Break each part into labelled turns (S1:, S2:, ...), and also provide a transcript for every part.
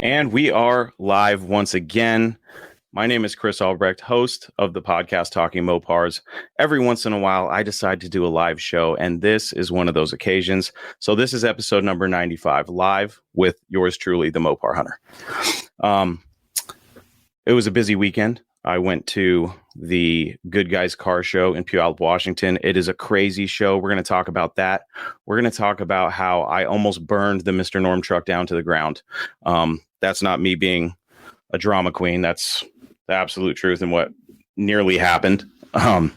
S1: And we are live once again. My name is Chris Albrecht, host of the podcast Talking Mopars. Every once in a while, I decide to do a live show, and this is one of those occasions. So this is episode number 95, live with yours truly, the Mopar Hunter. It was a busy weekend. I went to the Good Guys Car Show in Puyallup, Washington. It is a crazy show. We're going to talk about that. We're going to talk about how I almost burned the Mr. Norm truck down to the ground. That's not me being a drama queen. That's the absolute truth and what nearly happened. Kind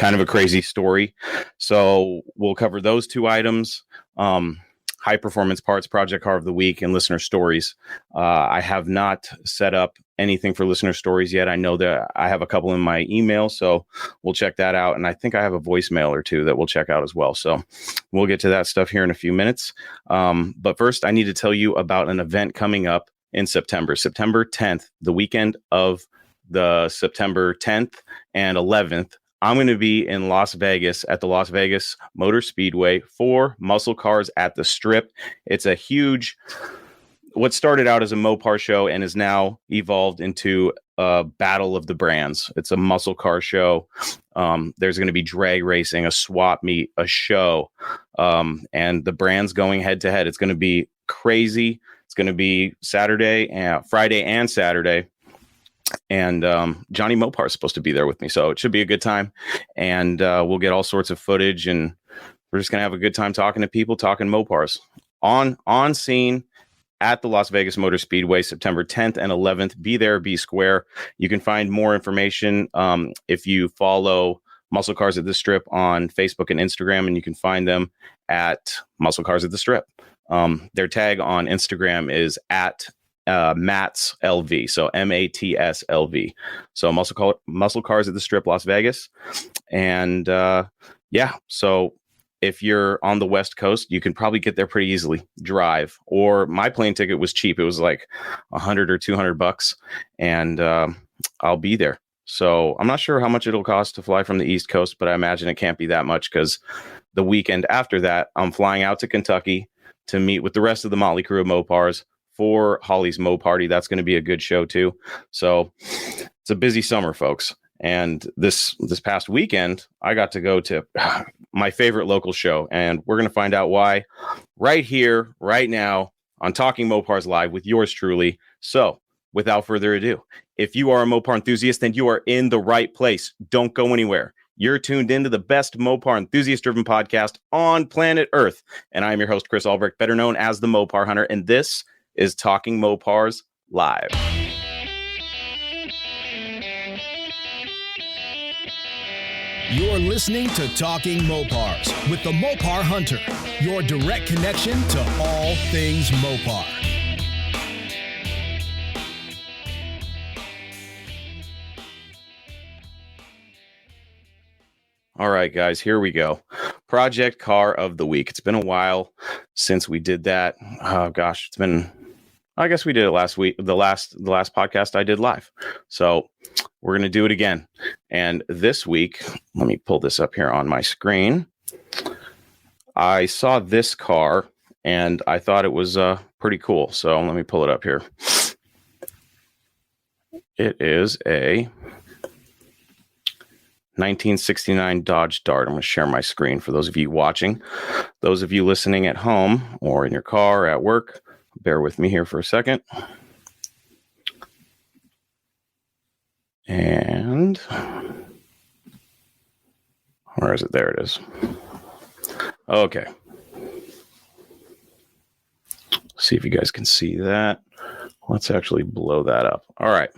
S1: of a crazy story. So we'll cover those two items. High performance parts, project car of the week, and listener stories. I have not set up anything for listener stories yet. I know that I have a couple in my email, so we'll check that out. And I think I have a voicemail or two that we'll check out as well. So we'll get to that stuff here in a few minutes. But first, I need to tell you about an event coming up in September 10th, the weekend of the September 10th and 11th. I'm going to be in Las Vegas at the Las Vegas Motor Speedway for Muscle Cars at the Strip. It's a huge, what started out as a Mopar show and is now evolved into a battle of the brands. It's a muscle car show. There's going to be drag racing, a swap meet, a show, and the brands going head to head. It's going to be crazy. It's going to be Friday and Saturday. And Johnny Mopar is supposed to be there with me, so it should be a good time. And we'll get all sorts of footage, and we're just gonna have a good time talking to people, talking Mopars on scene at the Las Vegas Motor Speedway, September 10th and 11th. Be there, be square. You can find more information if you follow Muscle Cars at the Strip on Facebook and Instagram, and you can find them at Muscle Cars at the Strip. Their tag on Instagram is at Mats LV, so MATS LV. So muscle cars at the Strip, Las Vegas. And so if you're on the West Coast, you can probably get there pretty easily, drive, or my plane ticket was cheap. It was like $100 or $200, and I'll be there. So I'm not sure how much it'll cost to fly from the East Coast, but I imagine it can't be that much, because the weekend after that, I'm flying out to Kentucky to meet with the rest of the motley crew of Mopars for Holly's Mo Party. That's going to be a good show too. So it's a busy summer, folks. And this past weekend, I got to go to my favorite local show, and we're going to find out why right here, right now on Talking Mopars Live with yours truly. So without further ado, if you are a Mopar enthusiast, then you are in the right place. Don't go anywhere. You're tuned into the best Mopar enthusiast-driven podcast on planet Earth. And I'm your host, Chris Albrecht, better known as the Mopar Hunter. And this is Talking Mopars Live.
S2: You're listening to Talking Mopars with the Mopar Hunter, your direct connection to all things Mopar.
S1: All right, guys, here we go. Project Car of the Week. It's been a while since we did that. Oh gosh, it's been, I guess we did it last week. The last podcast I did live. So we're going to do it again. And this week, let me pull this up here on my screen. I saw this car and I thought it was pretty cool. So let me pull it up here. It is a 1969 Dodge Dart. I'm going to share my screen for those of you watching. Those of you listening at home or in your car or at work, bear with me here for a second. And where is it? There it is. Okay. See if you guys can see that. Let's actually blow that up. All right.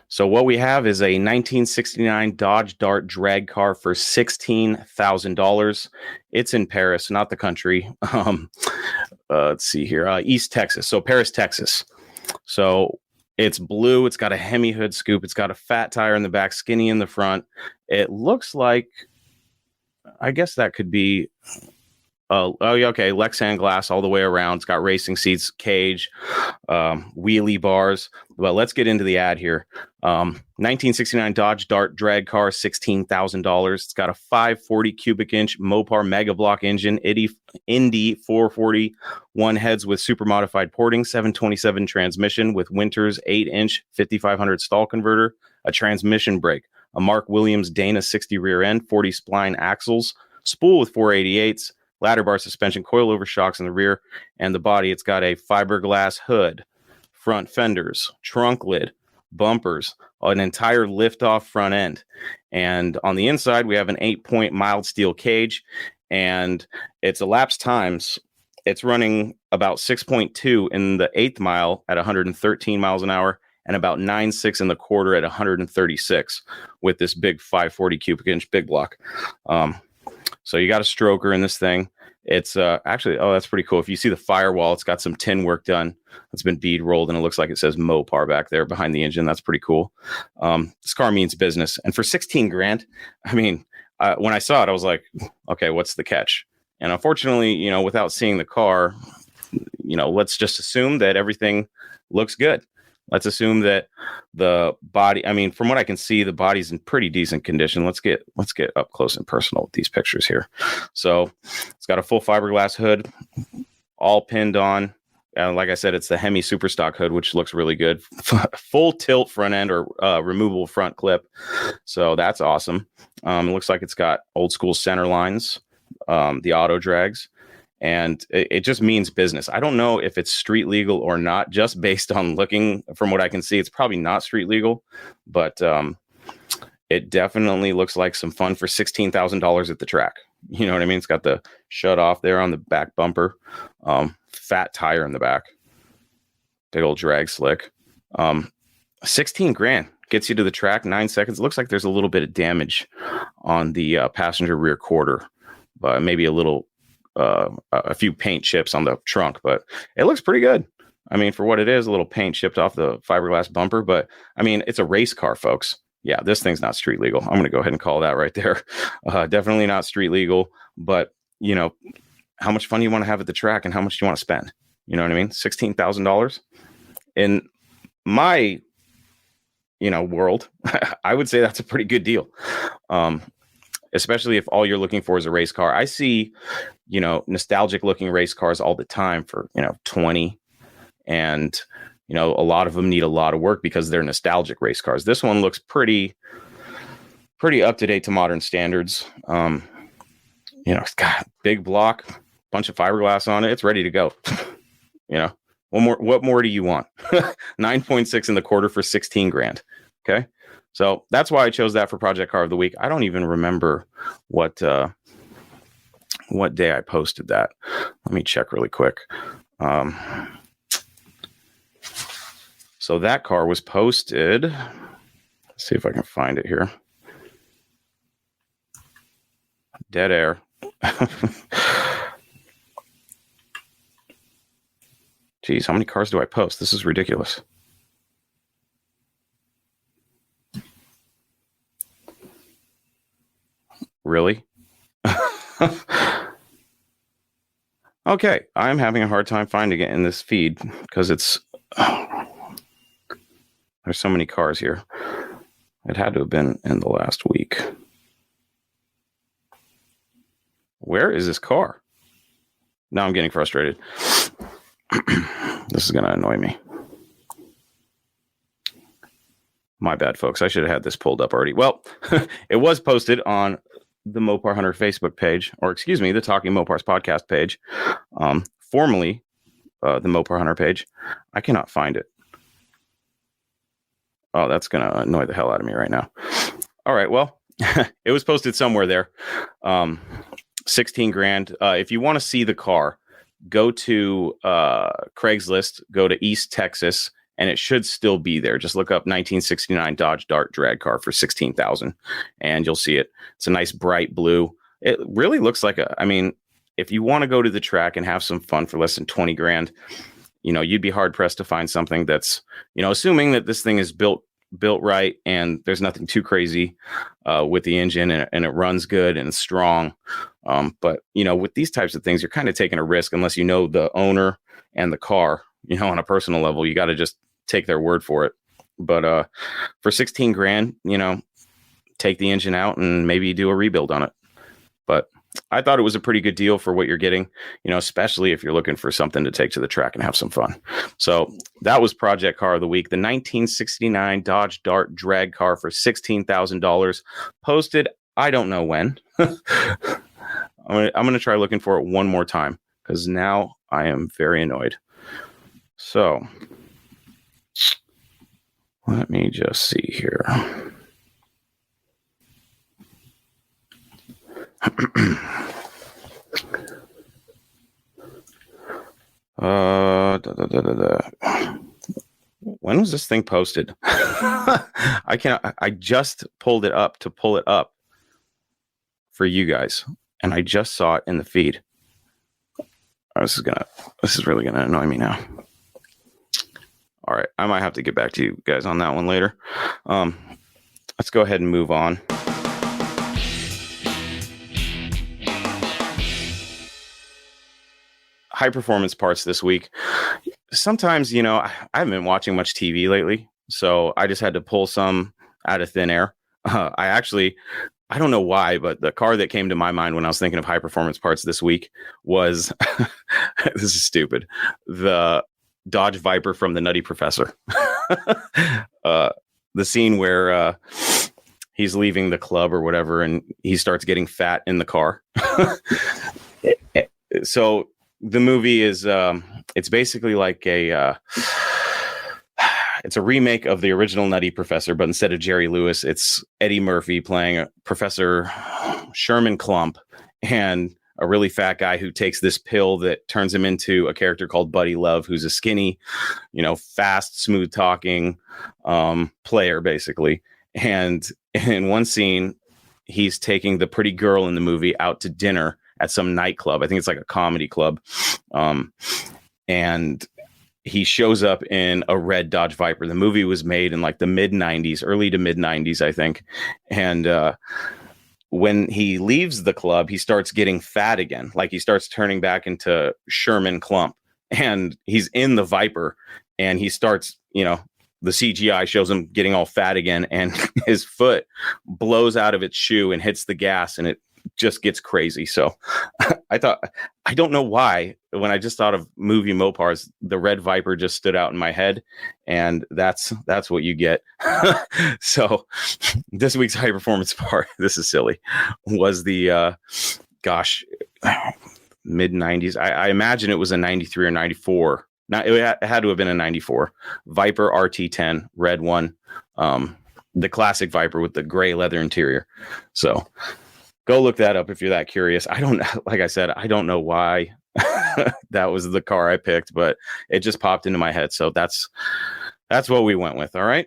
S1: So what we have is a 1969 Dodge Dart drag car for $16,000. It's in Paris, not the country. Let's see here. East Texas. So Paris, Texas. So it's blue. It's got a Hemi hood scoop. It's got a fat tire in the back, skinny in the front. It looks like, I guess that could be Oh, yeah, okay. Lexan glass all the way around. It's got racing seats, cage, wheelie bars. But let's get into the ad here. 1969 Dodge Dart drag car, $16,000. It's got a 540 cubic inch Mopar Mega Block engine, Indy 441 heads with super modified porting, 727 transmission with Winters 8-inch 5500 stall converter, a transmission brake, a Mark Williams Dana 60 rear end, 40 spline axles, spool with 488s, ladder bar suspension, coilover shocks in the rear, and the body. It's got a fiberglass hood, front fenders, trunk lid, bumpers, an entire lift-off front end. And on the inside, we have an 8-point mild steel cage, and its elapsed times, it's running about 6.2 in the 8th mile at 113 miles an hour, and about 9.6 in the quarter at 136 with this big 540 cubic inch big block. So you got a stroker in this thing. It's actually, that's pretty cool. If you see the firewall, it's got some tin work done. It's been bead rolled, and it looks like it says Mopar back there behind the engine. That's pretty cool. This car means business. And for 16 grand, I mean, when I saw it, I was like, okay, what's the catch? And unfortunately, without seeing the car, let's just assume that everything looks good. Let's assume that the body, I mean, from what I can see, the body's in pretty decent condition. Let's get up close and personal with these pictures here. So it's got a full fiberglass hood, all pinned on. Like I said, it's the Hemi Superstock hood, which looks really good. Full tilt front end or removable front clip. So that's awesome. It looks like it's got old school center lines, the auto drags. And it just means business. I don't know if it's street legal or not, just based on looking from what I can see. It's probably not street legal, but it definitely looks like some fun for $16,000 at the track. You know what I mean? It's got the shut off there on the back bumper, fat tire in the back, big old drag slick. 16 grand gets you to the track, 9 seconds. It looks like there's a little bit of damage on the passenger rear quarter, but maybe a few paint chips on the trunk, but it looks pretty good. I mean, for what it is, a little paint chipped off the fiberglass bumper, but I mean, it's a race car, folks. Yeah, this thing's not street legal. I'm going to go ahead and call that right there. Definitely not street legal, but how much fun you want to have at the track and how much you want to spend. You know what I mean? $16,000 in my, world. I would say that's a pretty good deal. Especially if all you're looking for is a race car. I see, nostalgic looking race cars all the time for, 20. And, a lot of them need a lot of work because they're nostalgic race cars. This one looks pretty up to date to modern standards. It's got a big block, bunch of fiberglass on it. It's ready to go. What more do you want? 9.6 in the quarter for 16 grand. Okay. So that's why I chose that for Project Car of the Week. I don't even remember what day I posted that. Let me check really quick. So that car was posted. Let's see if I can find it here. Dead air. Geez, how many cars do I post? This is ridiculous. Really? Okay, I'm having a hard time finding it in this feed because there's so many cars here. It had to have been in the last week. Where is this car? Now I'm getting frustrated. This is going to annoy me. My bad, folks. I should have had this pulled up already. Well, it was posted on the Mopar Hunter Facebook page, or excuse me, the Talking Mopars podcast page, formerly the Mopar Hunter page. I cannot find it. Oh, that's going to annoy the hell out of me right now. All right, well, it was posted somewhere there. 16 grand. If you want to see the car, go to Craigslist, go to East Texas, and it should still be there. Just look up 1969 Dodge Dart drag car for 16,000 and you'll see it. It's a nice bright blue. It really looks like if you want to go to the track and have some fun for less than 20 grand, you'd be hard pressed to find something that's, assuming that this thing is built built right, and there's nothing too crazy with the engine, and it runs good and it's strong. But with these types of things, you're kind of taking a risk unless you know the owner and the car. On a personal level, you got to just take their word for it. But for 16 grand, take the engine out and maybe do a rebuild on it. But I thought it was a pretty good deal for what you're getting, especially if you're looking for something to take to the track and have some fun. So that was Project Car of the Week, the 1969 Dodge Dart drag car for $16,000, posted I don't know when. I'm going to try looking for it one more time because now I am very annoyed. So let me just see here. When was this thing posted? I just pulled it up to pull it up for you guys, and I just saw it in the feed. This is really gonna annoy me now. All right, I might have to get back to you guys on that one later. Let's go ahead and move on. High performance parts this week. Sometimes, I haven't been watching much TV lately, so I just had to pull some out of thin air. I don't know why, but the car that came to my mind when I was thinking of high performance parts this week was, this is stupid, the Dodge Viper from The Nutty Professor. The scene where he's leaving the club or whatever, and he starts getting fat in the car. So the movie is, it's basically like it's a remake of the original Nutty Professor, but instead of Jerry Lewis, it's Eddie Murphy playing Professor Sherman Klump, and a really fat guy who takes this pill that turns him into a character called Buddy Love, who's a skinny, fast, smooth talking player, basically. And in one scene, he's taking the pretty girl in the movie out to dinner at some nightclub. I think it's like a comedy club. And he shows up in a red Dodge Viper. The movie was made in like the mid-90s, early to mid-90s, I think. And when he leaves the club, he starts getting fat again. Like he starts turning back into Sherman Klump. And he's in the Viper, and he starts, the CGI shows him getting all fat again, and his foot blows out of its shoe and hits the gas, and it just gets crazy. So I don't know why, when I just thought of movie Mopars, the red Viper just stood out in my head, and that's what you get. So this week's high performance part, this is silly, was the mid 90s. I imagine it was a 93 or 94. Not, it had to have been a 94 Viper RT10 red one. The classic Viper with the gray leather interior. So go look that up if you're that curious. Like I said, I don't know why that was the car I picked, but it just popped into my head. So that's what we went with. All right.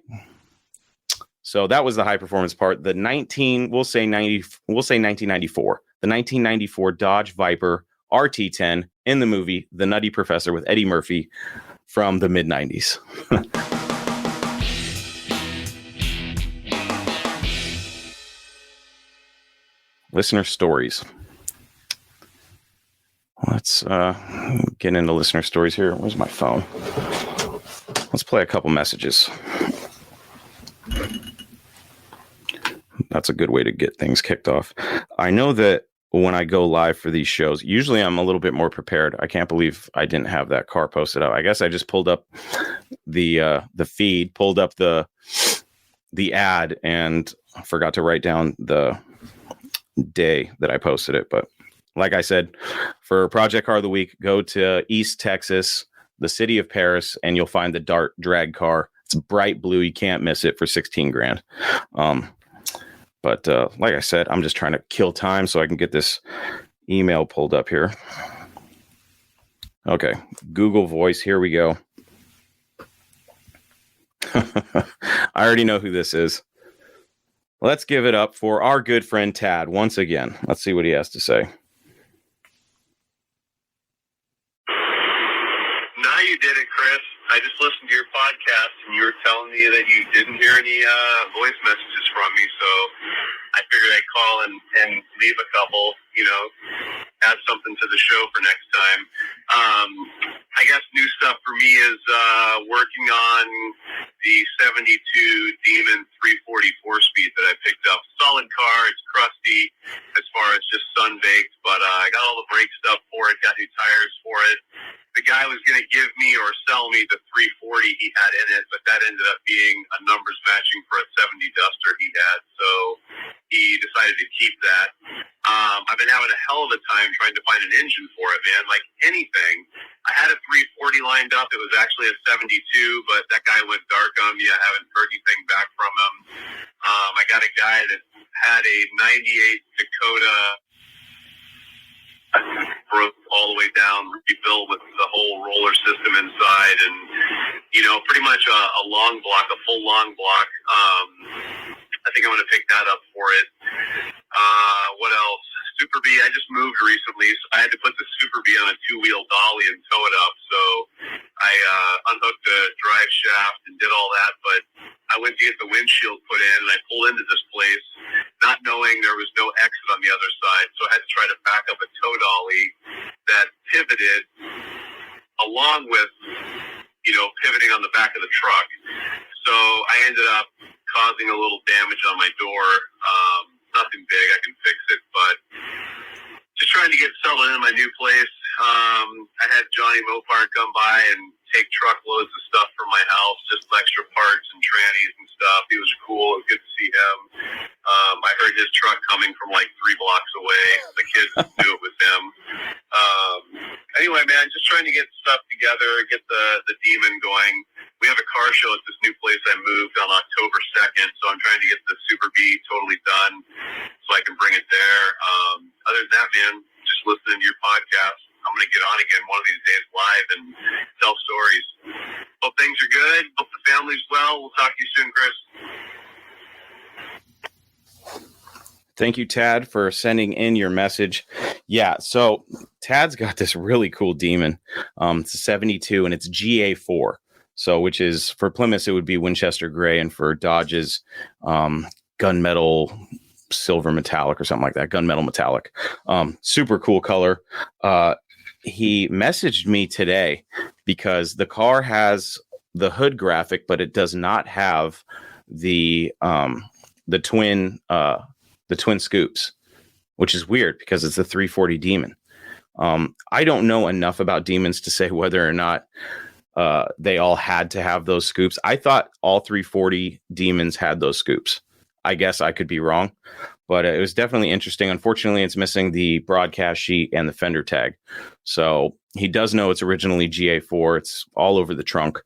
S1: So that was the high performance part. The 1994, the 1994 Dodge Viper RT10 in the movie The Nutty Professor with Eddie Murphy from the mid 90s. Listener stories. Let's get into listener stories here. Where's my phone? Let's play a couple messages. That's a good way to get things kicked off. I know that when I go live for these shows, usually I'm a little bit more prepared. I can't believe I didn't have that car posted up. I guess I just pulled up the feed, pulled up the ad, and forgot to write down the day that I posted it. But like I said, for Project Car of the Week, go to East Texas, the city of Paris, and you'll find the Dart drag car. It's bright blue. You can't miss it for 16 grand. But like I said, I'm just trying to kill time so I can get this email pulled up here. Okay, Google Voice. Here we go. I already know who this is. Let's give it up for our good friend Tad once again. Let's see what he has to say.
S3: Now you did it, Chris. I just listened to your podcast, and you were telling me that you didn't hear any voice messages from me, so I figured I'd call and leave a couple, add something to the show for next time. I guess new stuff for me is working on the 72 Demon 344 speed that I picked up. Solid car. It's crusty as far as just sun-baked, but I got all the brake stuff for it, got new tires for it. The guy was going to give me or sell me the 340 he had in it, but that ended up being a numbers matching for a 70 Duster he had, so he decided to keep that. I've been having a hell of a time trying to find an engine for it, man. Like anything. I had a 340 lined up. It was actually a 72, but that guy went dark on me. I haven't heard anything back from him. I got a guy that had a 98 Dakota broke all the way down, rebuilt with the whole roller system inside, and pretty much a long block, a full long block. I think I'm going to pick that up for it. What else? Super B, I just moved recently, so I had to put the Super B on a two-wheel dolly and tow it up. So I unhooked the drive shaft and did all that, but I went to get the windshield put in, and I pulled into this place not knowing there was no exit on the other side, so I had to try to back up a tow dolly that pivoted along with, pivoting on the back of the truck. So I ended up causing a little damage on my door. Nothing big, I can fix it, but just trying to get settled in my new place. I had Johnny Mopar come by and take truckloads of stuff from my house, just extra parts and trannies and stuff. He was cool. It was good to see him. I heard his truck coming from like 3 blocks away. The kids knew it was him. Anyway, man, just trying to get stuff together, get the Demon going. We have a car show at this new place I moved on October 2nd, so I'm trying to get the Super B totally done so I can bring it there. Other than that, man, just listening to your podcast. I'm going to get on again one of these days live and tell stories. Hope things are good. Hope the family's well. We'll talk to you soon, Chris.
S1: Thank you, Tad, for sending in your message. Yeah, so Tad's got this really cool Demon. It's a 72, and it's GA4. So, which is, for Plymouth, it would be Winchester Gray, and for Dodge's gunmetal silver metallic or something like that, gunmetal metallic. Super cool color. He messaged me today because the car has the hood graphic, but it does not have the twin scoops, which is weird because it's the 340 Demon. I don't know enough about Demons to say whether or not they all had to have those scoops. I thought all 340 Demons had those scoops. I guess I could be wrong, but it was definitely interesting. Unfortunately, it's missing the broadcast sheet and the fender tag. So he does know it's originally GA4. It's all over the trunk.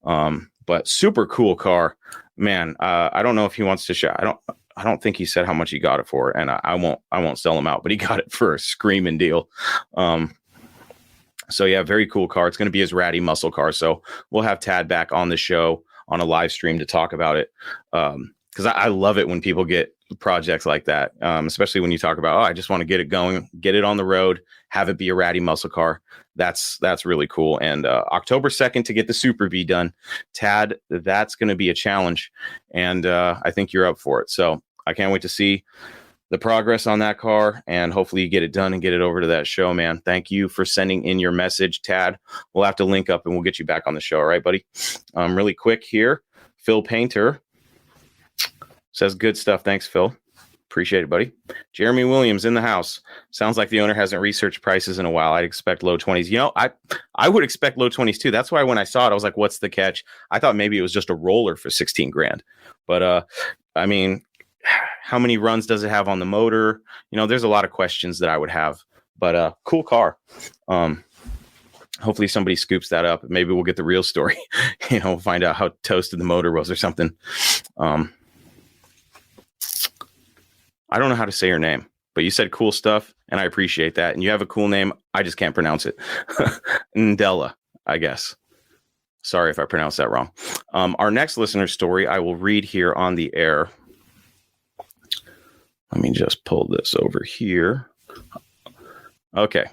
S1: But super cool car, man. I don't know if he wants to share. I don't think he said how much he got it for, and I won't sell him out, but he got it for a screaming deal. So yeah, very cool car. It's going to be his ratty muscle car. So we'll have Tad back on the show on a live stream to talk about it. Because I love it when people get projects like that, especially when you talk about, I just want to get it going, get it on the road, have it be a ratty muscle car. That's really cool. And October 2nd to get the Super B done. Tad, that's going to be a challenge. And I think you're up for it. So I can't wait to see the progress on that car, and hopefully you get it done and get it over to that show, man. Thank you for sending in your message, Tad. We'll have to link up and we'll get you back on the show. All right, buddy. Really quick here. Phil Painter says good stuff. Thanks, Phil. Appreciate it, buddy. Jeremy Williams in the house. Sounds like the owner hasn't researched prices in a while. I'd expect low 20s. I would expect low 20s too. That's why when I saw it, I was like, what's the catch? I thought maybe it was just a roller for 16 grand. But I mean, how many runs does it have on the motor? There's a lot of questions that I would have. But cool car. Hopefully somebody scoops that up. Maybe we'll get the real story. We'll find out how toasted the motor was or something. I don't know how to say your name, but you said cool stuff, and I appreciate that. And you have a cool name. I just can't pronounce it. Ndella, I guess. Sorry if I pronounced that wrong. Our next listener story I will read here on the air. Let me just pull this over here. Okay.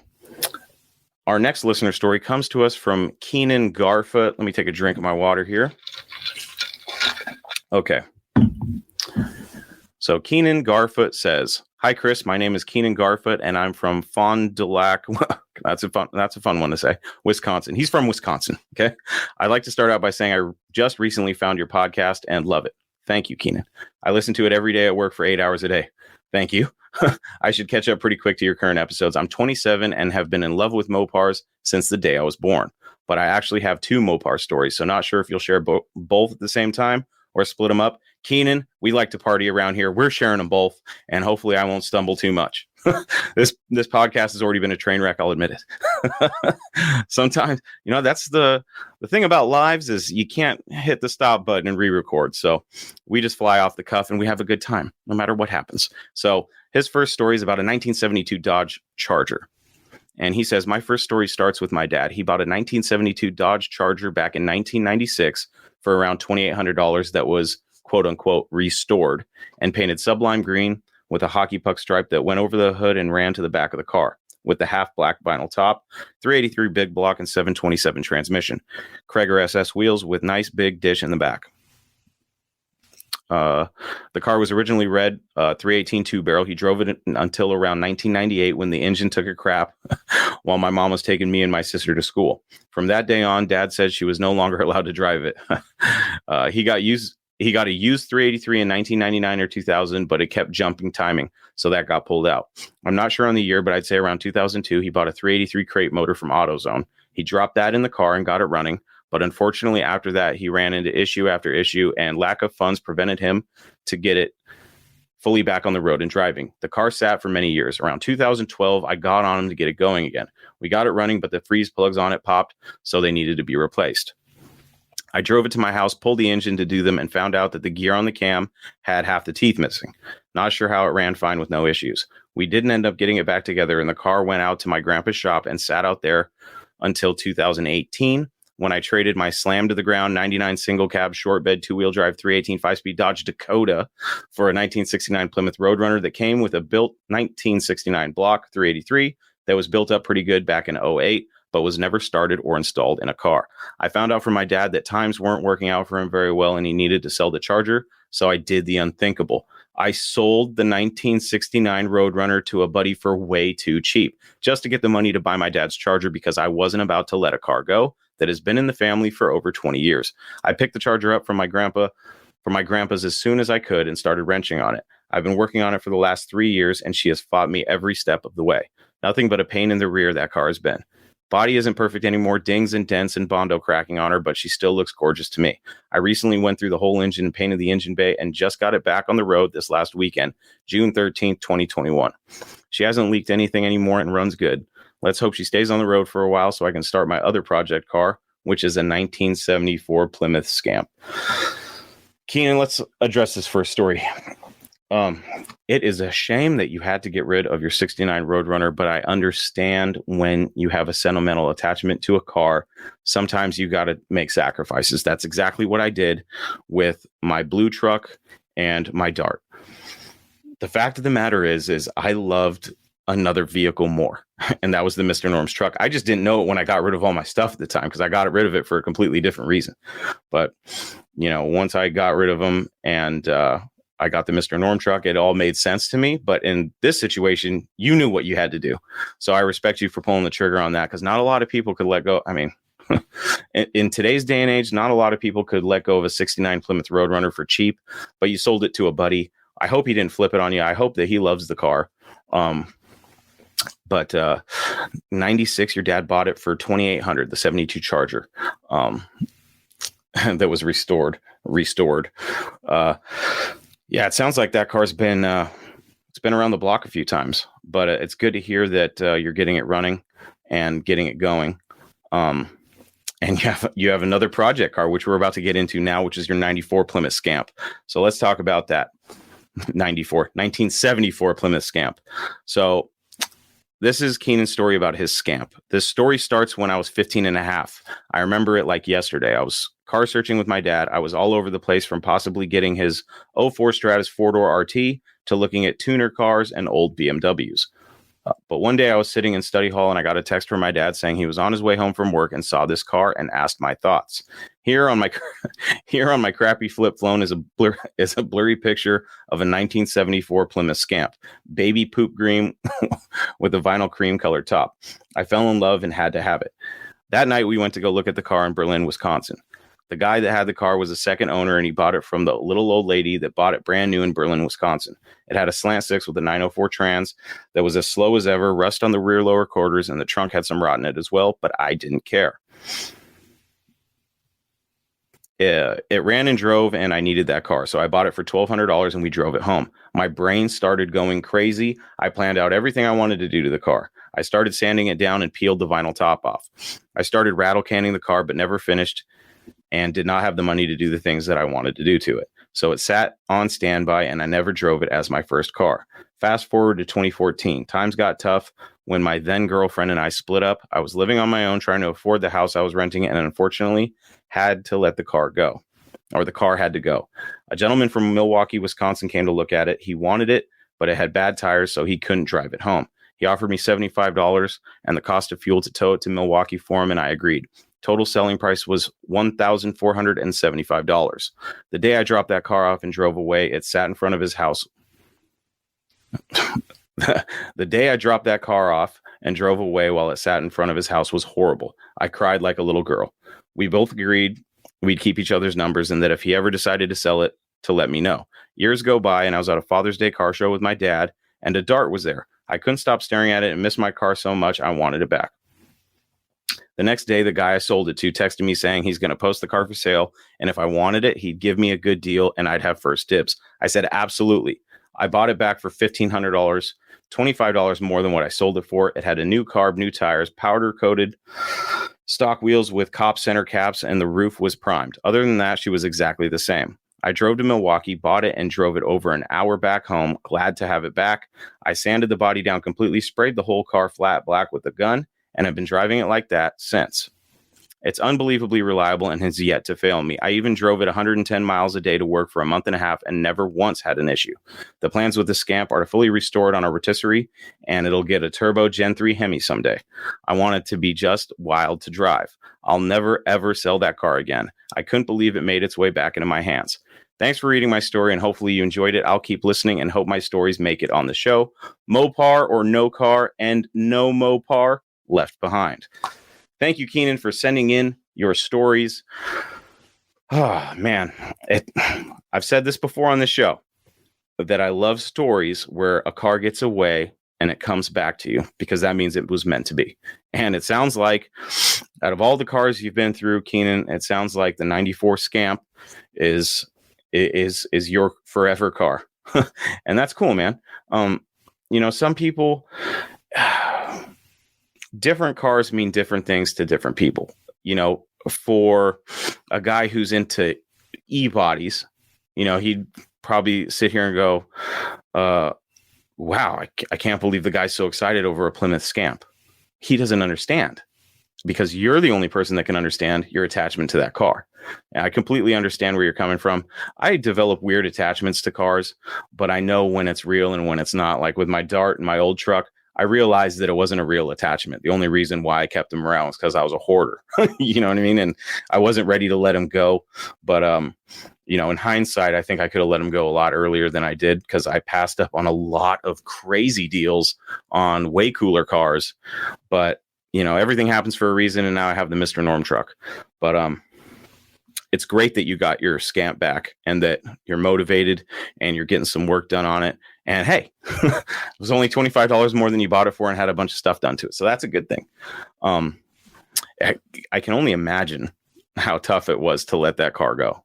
S1: Our next listener story comes to us from Keenan Garfoot. Let me take a drink of my water here. Okay. So Keenan Garfoot says, "Hi, Chris. My name is Keenan Garfoot, and I'm from Fond du Lac." That's a fun one to say. Wisconsin. He's from Wisconsin. Okay. I'd like to start out by saying I just recently found your podcast and love it. Thank you, Keenan. I listen to it every day at work for 8 hours a day. Thank you. I should catch up pretty quick to your current episodes. I'm 27 and have been in love with Mopars since the day I was born. But I actually have two Mopar stories, so not sure if you'll share both at the same time or split them up. Keenan, we like to party around here. We're sharing them both, and hopefully I won't stumble too much. This podcast has already been a train wreck, I'll admit it. Sometimes, that's the thing about lives is you can't hit the stop button and re-record. So we just fly off the cuff and we have a good time no matter what happens. So his first story is about a 1972 Dodge Charger. And he says, my first story starts with my dad. He bought a 1972 Dodge Charger back in 1996 for around $2,800 that was quote unquote restored and painted sublime green with a hockey puck stripe that went over the hood and ran to the back of the car with the half black vinyl top, 383 big block and 727 transmission, Krager SS wheels with nice big dish in the back. The car was originally red, 318 two barrel. He drove it until around 1998 when the engine took a crap while my mom was taking me and my sister to school. From that day on, Dad said she was no longer allowed to drive it. He got a used 383 in 1999 or 2000, but it kept jumping timing, so that got pulled out. I'm not sure on the year, but I'd say around 2002, he bought a 383 crate motor from AutoZone. He dropped that in the car and got it running, but unfortunately after that, he ran into issue after issue, and lack of funds prevented him to get it fully back on the road and driving. The car sat for many years. Around 2012, I got on him to get it going again. We got it running, but the freeze plugs on it popped, so they needed to be replaced. I drove it to my house, pulled the engine to do them, and found out that the gear on the cam had half the teeth missing. Not sure how it ran fine with no issues. We didn't end up getting it back together, and the car went out to my grandpa's shop and sat out there until 2018, when I traded my slam to the ground 99 single cab short bed 2-wheel drive 318 5-speed Dodge Dakota for a 1969 Plymouth Roadrunner that came with a built 1969 block 383 that was built up pretty good back in 08, but was never started or installed in a car. I found out from my dad that times weren't working out for him very well and he needed to sell the Charger, so I did the unthinkable. I sold the 1969 Roadrunner to a buddy for way too cheap, just to get the money to buy my dad's Charger because I wasn't about to let a car go that has been in the family for over 20 years. I picked the Charger up from my grandpa's as soon as I could and started wrenching on it. I've been working on it for the last 3 years and she has fought me every step of the way. Nothing but a pain in the rear that car has been. Body isn't perfect anymore, dings and dents and Bondo cracking on her, but she still looks gorgeous to me. I recently went through the whole engine and painted the engine bay and just got it back on the road this last weekend, June 13th, 2021. She hasn't leaked anything anymore and runs good. Let's hope she stays on the road for a while so I can start my other project car, which is a 1974 Plymouth Scamp. Keenan, let's address this first story. It is a shame that you had to get rid of your 69 Roadrunner, but I understand when you have a sentimental attachment to a car, sometimes you got to make sacrifices. That's exactly what I did with my blue truck and my Dart. The fact of the matter is I loved another vehicle more, and that was the Mr. Norm's truck. I just didn't know it when I got rid of all my stuff at the time because I got rid of it for a completely different reason. But, once I got rid of them and I got the Mr. Norm truck, it all made sense to me. But in this situation, you knew what you had to do. So I respect you for pulling the trigger on that because not a lot of people could let go. I mean, in today's day and age, not a lot of people could let go of a 69 Plymouth Roadrunner for cheap, but you sold it to a buddy. I hope he didn't flip it on you. I hope that he loves the car. But 96, your dad bought it for $2,800, the 72 Charger that was restored. Yeah, it sounds like that car's been it's been around the block a few times, but it's good to hear that you're getting it running and getting it going. And you have another project car, which we're about to get into now, which is your 94 Plymouth Scamp. So let's talk about that. 1974 Plymouth Scamp. So this is Keenan's story about his Scamp. This story starts when I was 15 and a half. I remember it like yesterday. I was car searching with my dad. I was all over the place from possibly getting his 04 Stratus 4-door RT to looking at tuner cars and old BMWs. But one day I was sitting in study hall and I got a text from my dad saying he was on his way home from work and saw this car and asked my thoughts. Here on my here on my crappy flip phone is a blurry picture of a 1974 Plymouth Scamp, baby poop green with a vinyl cream colored top. I fell in love and had to have it. That night we went to go look at the car in Berlin, Wisconsin. The guy that had the car was a second owner, and he bought it from the little old lady that bought it brand new in Berlin, Wisconsin. It had a slant six with a 904 trans that was as slow as ever, rust on the rear lower quarters, and the trunk had some rot in it as well, but I didn't care. It ran and drove, and I needed that car, so I bought it for $1,200, and we drove it home. My brain started going crazy. I planned out everything I wanted to do to the car. I started sanding it down and peeled the vinyl top off. I started rattle canning the car, but never finished, and did not have the money to do the things that I wanted to do to it. So it sat on standby, and I never drove it as my first car. Fast forward to 2014. Times got tough when my then girlfriend and I split up. I was living on my own, trying to afford the house I was renting, and unfortunately had to let the car go, or the car had to go. A gentleman from Milwaukee, Wisconsin came to look at it. He wanted it, but it had bad tires, so he couldn't drive it home. He offered me $75 and the cost of fuel to tow it to Milwaukee for him, and I agreed. Total selling price was $1,475. The day I dropped that car off and drove away, it sat in front of his house. The day I dropped that car off and drove away while it sat in front of his house was horrible. I cried like a little girl. We both agreed we'd keep each other's numbers and that if he ever decided to sell it, to let me know. Years go by and I was at a Father's Day car show with my dad, and a Dart was there. I couldn't stop staring at it and missed my car so much I wanted it back. The next day, the guy I sold it to texted me saying he's going to post the car for sale, and if I wanted it, he'd give me a good deal and I'd have first dibs. I said, absolutely. I bought it back for $1,500, $25 more than what I sold it for. It had a new carb, new tires, powder-coated stock wheels with cop center caps, and the roof was primed. Other than that, she was exactly the same. I drove to Milwaukee, bought it, and drove it over an hour back home, glad to have it back. I sanded the body down completely, sprayed the whole car flat black with a gun, and I've been driving it like that since. It's unbelievably reliable and has yet to fail me. I even drove it 110 miles a day to work for a month and a half and never once had an issue. The plans with the Scamp are to fully restore it on a rotisserie, and it'll get a turbo Gen 3 Hemi someday. I want it to be just wild to drive. I'll never, ever sell that car again. I couldn't believe it made its way back into my hands. Thanks for reading my story, and hopefully you enjoyed it. I'll keep listening and hope my stories make it on the show. Mopar or no car, and no Mopar left behind. Thank you, Keenan, for sending in your stories. Oh, man. I've said this before on the show, that I love stories where a car gets away and it comes back to you, because that means it was meant to be. And it sounds like, out of all the cars you've been through, Keenan, it sounds like the 94 Scamp is your forever car. And that's cool, man. Some people... different cars mean different things to different people. For a guy who's into e-bodies, he'd probably sit here and go, wow, I can't believe the guy's so excited over a Plymouth Scamp. He doesn't understand, because you're the only person that can understand your attachment to that car. And I completely understand where you're coming from. I develop weird attachments to cars, but I know when it's real and when it's not. Like with my Dart and my old truck, I realized that it wasn't a real attachment. The only reason why I kept them around was because I was a hoarder. You know what I mean? And I wasn't ready to let him go. But, in hindsight, I think I could have let him go a lot earlier than I did, because I passed up on a lot of crazy deals on way cooler cars. But, everything happens for a reason. And now I have the Mr. Norm truck. But it's great that you got your Scamp back and that you're motivated and you're getting some work done on it. And hey, it was only $25 more than you bought it for and had a bunch of stuff done to it. So that's a good thing. I can only imagine how tough it was to let that car go.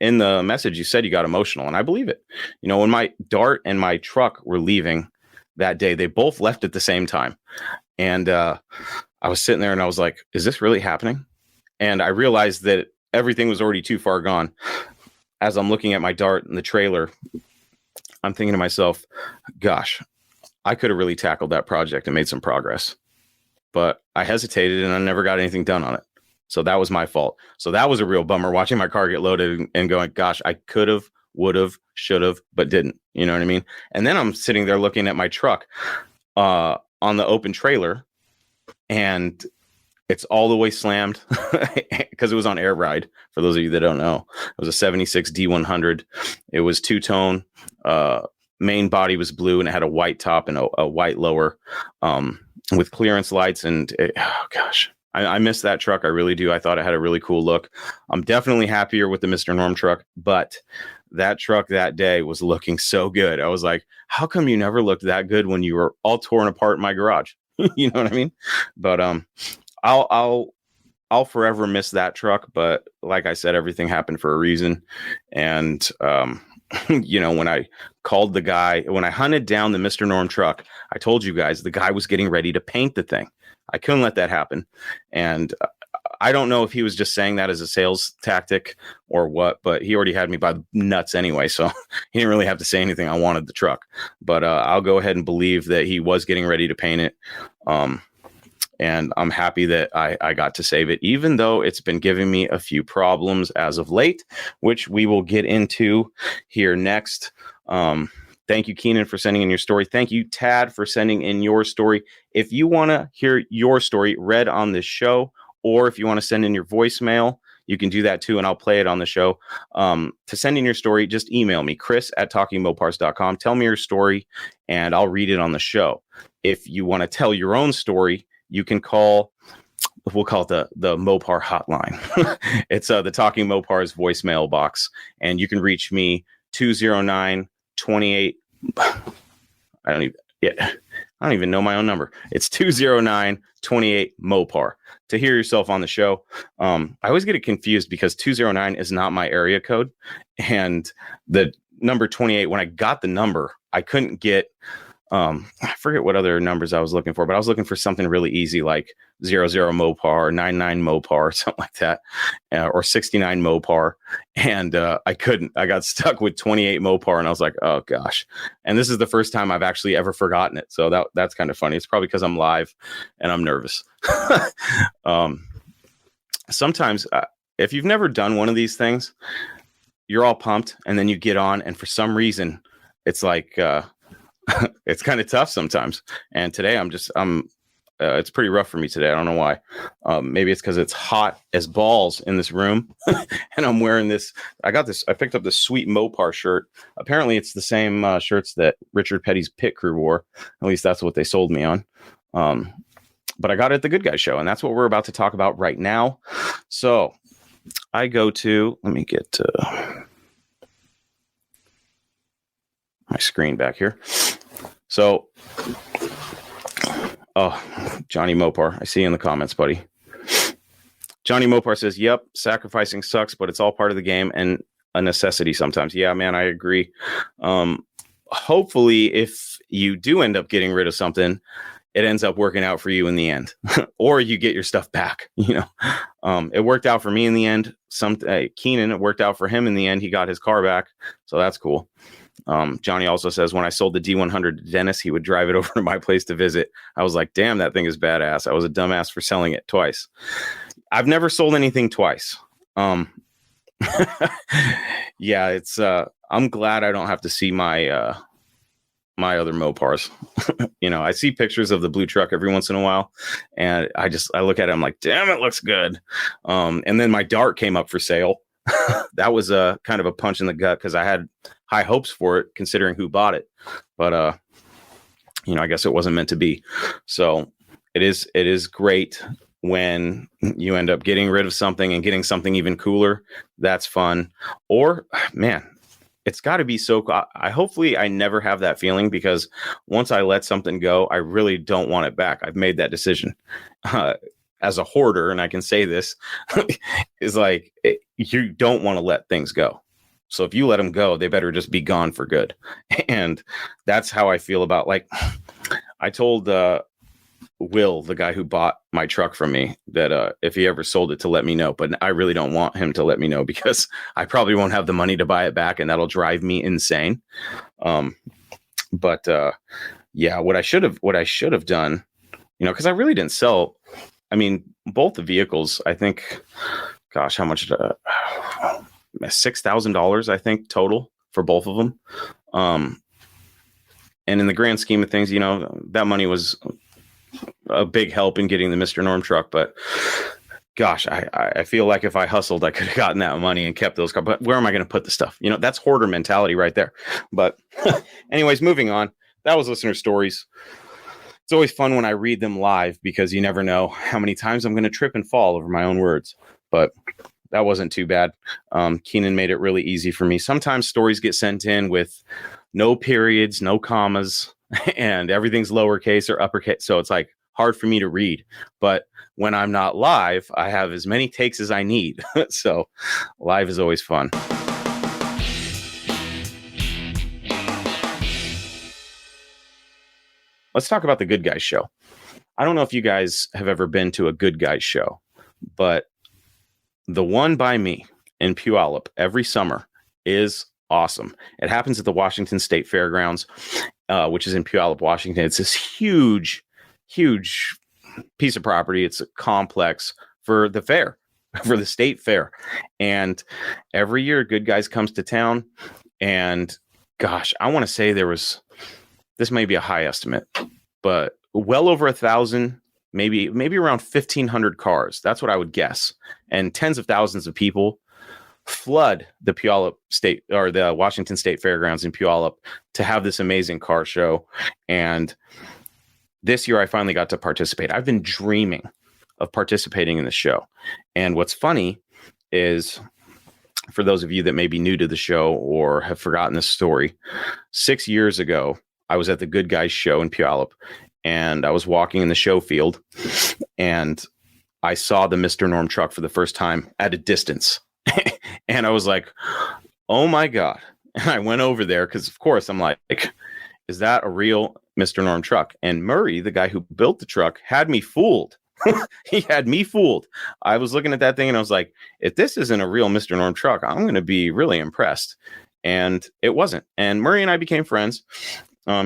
S1: In the message, you said you got emotional, and I believe it. When my Dart and my truck were leaving that day, they both left at the same time. And I was sitting there and I was like, is this really happening? And I realized that everything was already too far gone. As I'm looking at my Dart and the trailer, I'm thinking to myself, gosh, I could have really tackled that project and made some progress. But I hesitated and I never got anything done on it. So that was my fault. So that was a real bummer, watching my car get loaded and going, gosh, I could have, would have, should have, but didn't. You know what I mean? And then I'm sitting there looking at my truck. on the open trailer, and it's all the way slammed because it was on air ride. For those of you that don't know, it was a 76 D100. It was two-tone. Main body was blue, and it had a white top and a white lower with clearance lights. And oh gosh, I miss that truck. I really do. I thought it had a really cool look. I'm definitely happier with the Mr. Norm truck, but that truck that day was looking so good. I was like, how come you never looked that good when you were all torn apart in my garage? You know what I mean? But I'll forever miss that truck. But like I said, everything happened for a reason. And you know, when I called the guy, when I hunted down the Mr. Norm truck, I told you guys the guy was getting ready to paint the thing. I couldn't let that happen. And I don't know if he was just saying that as a sales tactic or what, but he already had me by the nuts anyway. So he didn't really have to say anything. I wanted the truck, but I'll go ahead and believe that he was getting ready to paint it. And I'm happy that I got to save it, even though it's been giving me a few problems as of late, which we will get into here next. Thank you, Keenan, for sending in your story. Thank you, Tad, for sending in your story. If you want to hear your story read on this show, or if you want to send in your voicemail, you can do that too, and I'll play it on the show. To send in your story, just email me, chris@talkingmopars.com. Tell me your story, and I'll read it on the show. If you want to tell your own story, you can call, we'll call it the Mopar hotline. It's the Talking Mopars voicemail box, and you can reach me 209-28. I don't even know my own number. It's 209-28 Mopar to hear yourself on the show. I always get it confused because 209 is not my area code, and the number 28, when I got the number, I couldn't get I forget what other numbers I was looking for, but I was looking for something really easy like 00 Mopar or 99 Mopar, something like that, or 69 Mopar. And I couldn't. I got stuck with 28 Mopar, and I was like, oh gosh. And this is the first time I've actually ever forgotten it. So that's kind of funny. It's probably because I'm live and I'm nervous. Sometimes if you've never done one of these things, you're all pumped, and then you get on, and for some reason, it's like it's kind of tough sometimes. And today it's pretty rough for me today. I don't know why. Maybe it's because it's hot as balls in this room and I'm wearing this. I picked up this sweet Mopar shirt. Apparently it's the same shirts that Richard Petty's pit crew wore. At least that's what they sold me on. But I got it at the Good Guy Show, and that's what we're about to talk about right now. So I go to, let me get my screen back here. So, Johnny Mopar, I see you in the comments, buddy. Johnny Mopar says, yep, sacrificing sucks, but it's all part of the game and a necessity sometimes. Yeah, man, I agree. Hopefully, if you do end up getting rid of something, it ends up working out for you in the end, or you get your stuff back. You know, it worked out for me in the end. Keenan, it worked out for him in the end. He got his car back, so that's cool. Johnny also says, when I sold the D100 to Dennis, he would drive it over to my place to visit. I was like, damn, that thing is badass. I was a dumbass for selling it twice. I've never sold anything twice. Yeah, it's I'm glad I don't have to see my my other Mopars. You know, I see pictures of the blue truck every once in a while, and I look at it, I'm like, damn, it looks good. And then my Dart came up for sale. That was a kind of a punch in the gut because I had high hopes for it considering who bought it, but you know, I guess it wasn't meant to be. So it is great when you end up getting rid of something and getting something even cooler. That's fun. Or man, it's got to be so. Hopefully I never have that feeling, because once I let something go, I really don't want it back. I've made that decision. As a hoarder, and I can say this, is like, you don't want to let things go. So if you let them go, they better just be gone for good. And that's how I feel about, like, I told Will, the guy who bought my truck from me, that if he ever sold it, to let me know. But I really don't want him to let me know, because I probably won't have the money to buy it back, and that'll drive me insane. But yeah, what I should have done, you know, because I really didn't sell. I mean, both the vehicles, I think, gosh, how much? $6,000, I think, total for both of them. And in the grand scheme of things, that money was a big help in getting the Mr. Norm truck. But gosh, I feel like if I hustled, I could have gotten that money and kept those cars. But where am I going to put the stuff? That's hoarder mentality right there. But anyways, moving on. That was listener stories. It's always fun when I read them live because you never know how many times I'm going to trip and fall over my own words. But that wasn't too bad. Keenan made it really easy for me. Sometimes stories get sent in with no periods, no commas, and everything's lowercase or uppercase. So it's like hard for me to read. But when I'm not live, I have as many takes as I need. So live is always fun. Let's talk about the Good Guys show. I don't know if you guys have ever been to a Good Guys show, but the one by me in Puyallup every summer is awesome. It happens at the Washington State Fairgrounds, which is in Puyallup, Washington. It's this huge piece of property. It's a complex for the fair, for the state fair. And every year Good Guys comes to town. And gosh, I want to say this may be a high estimate, but well over 1,000, maybe around 1,500 cars. That's what I would guess. And tens of thousands of people flood the Puyallup State or the Washington State Fairgrounds in Puyallup to have this amazing car show. And this year I finally got to participate. I've been dreaming of participating in the show. And what's funny is, for those of you that may be new to the show or have forgotten this story, 6 years ago, I was at the Good Guys show in Puyallup, and I was walking in the show field, and I saw the Mr. Norm truck for the first time at a distance. And I was like, oh my God. And I went over there because, of course, I'm like, is that a real Mr. Norm truck? And Murray, the guy who built the truck, had me fooled. He had me fooled. I was looking at that thing and I was like, if this isn't a real Mr. Norm truck, I'm going to be really impressed. And it wasn't. And Murray and I became friends.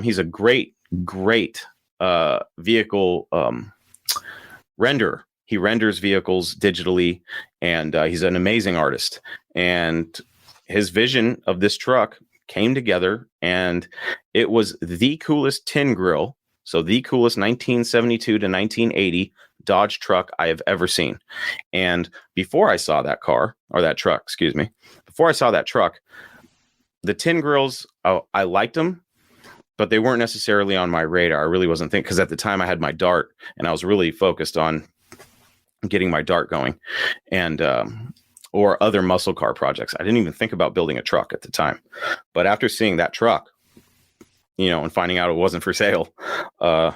S1: He's a great vehicle renderer. He renders vehicles digitally, and he's an amazing artist. And his vision of this truck came together, and it was the coolest tin grill. So the coolest 1972 to 1980 Dodge truck I have ever seen. And before I saw that truck, the tin grills, I liked them, but they weren't necessarily on my radar. I really wasn't thinking, because at the time I had my Dart and I was really focused on getting my Dart going and or other muscle car projects. I didn't even think about building a truck at the time. But after seeing that truck, and finding out it wasn't for sale, I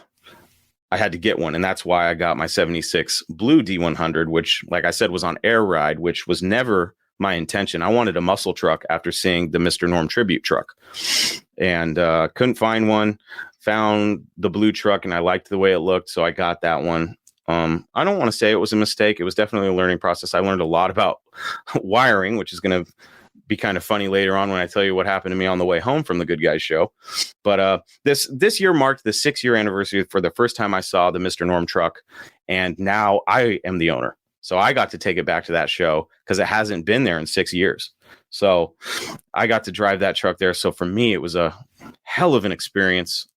S1: had to get one. And that's why I got my 76 blue D100, which, like I said, was on Air Ride, which was never my intention. I wanted a muscle truck after seeing the Mr. Norm tribute truck, and couldn't find one. Found the blue truck and I liked the way it looked, so I got that one. I don't want to say it was a mistake. It was definitely a learning process. I learned a lot about wiring, which is going to be kind of funny later on when I tell you what happened to me on the way home from the Good Guys show. But this year marked the 6-year anniversary for the first time I saw the Mr. Norm truck, and now I am the owner. So I got to take it back to that show because it hasn't been there in 6 years. So I got to drive that truck there. So for me, it was a hell of an experience.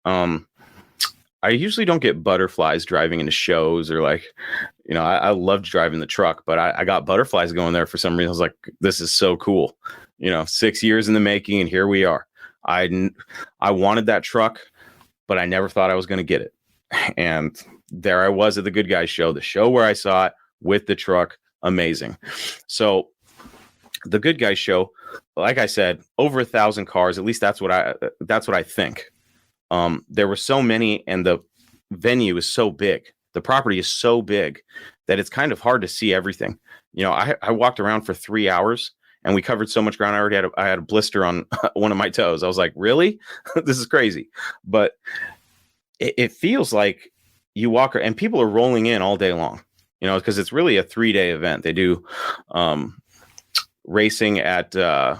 S1: I usually don't get butterflies driving into shows or I loved driving the truck, but I got butterflies going there for some reason. I was like, this is so cool. 6 years in the making, and here we are. I wanted that truck, but I never thought I was going to get it. And there I was at the Good Guys show, the show where I saw it with the truck. Amazing. So the Good Guys show, like I said, over 1,000 cars. At least that's what I think. There were so many, and the venue is so big. The property is so big that it's kind of hard to see everything. I walked around for 3 hours and we covered so much ground. I had a blister on one of my toes. I was like, really? This is crazy. But it feels like you walk, and people are rolling in all day long, because it's really a 3-day event. They do, racing at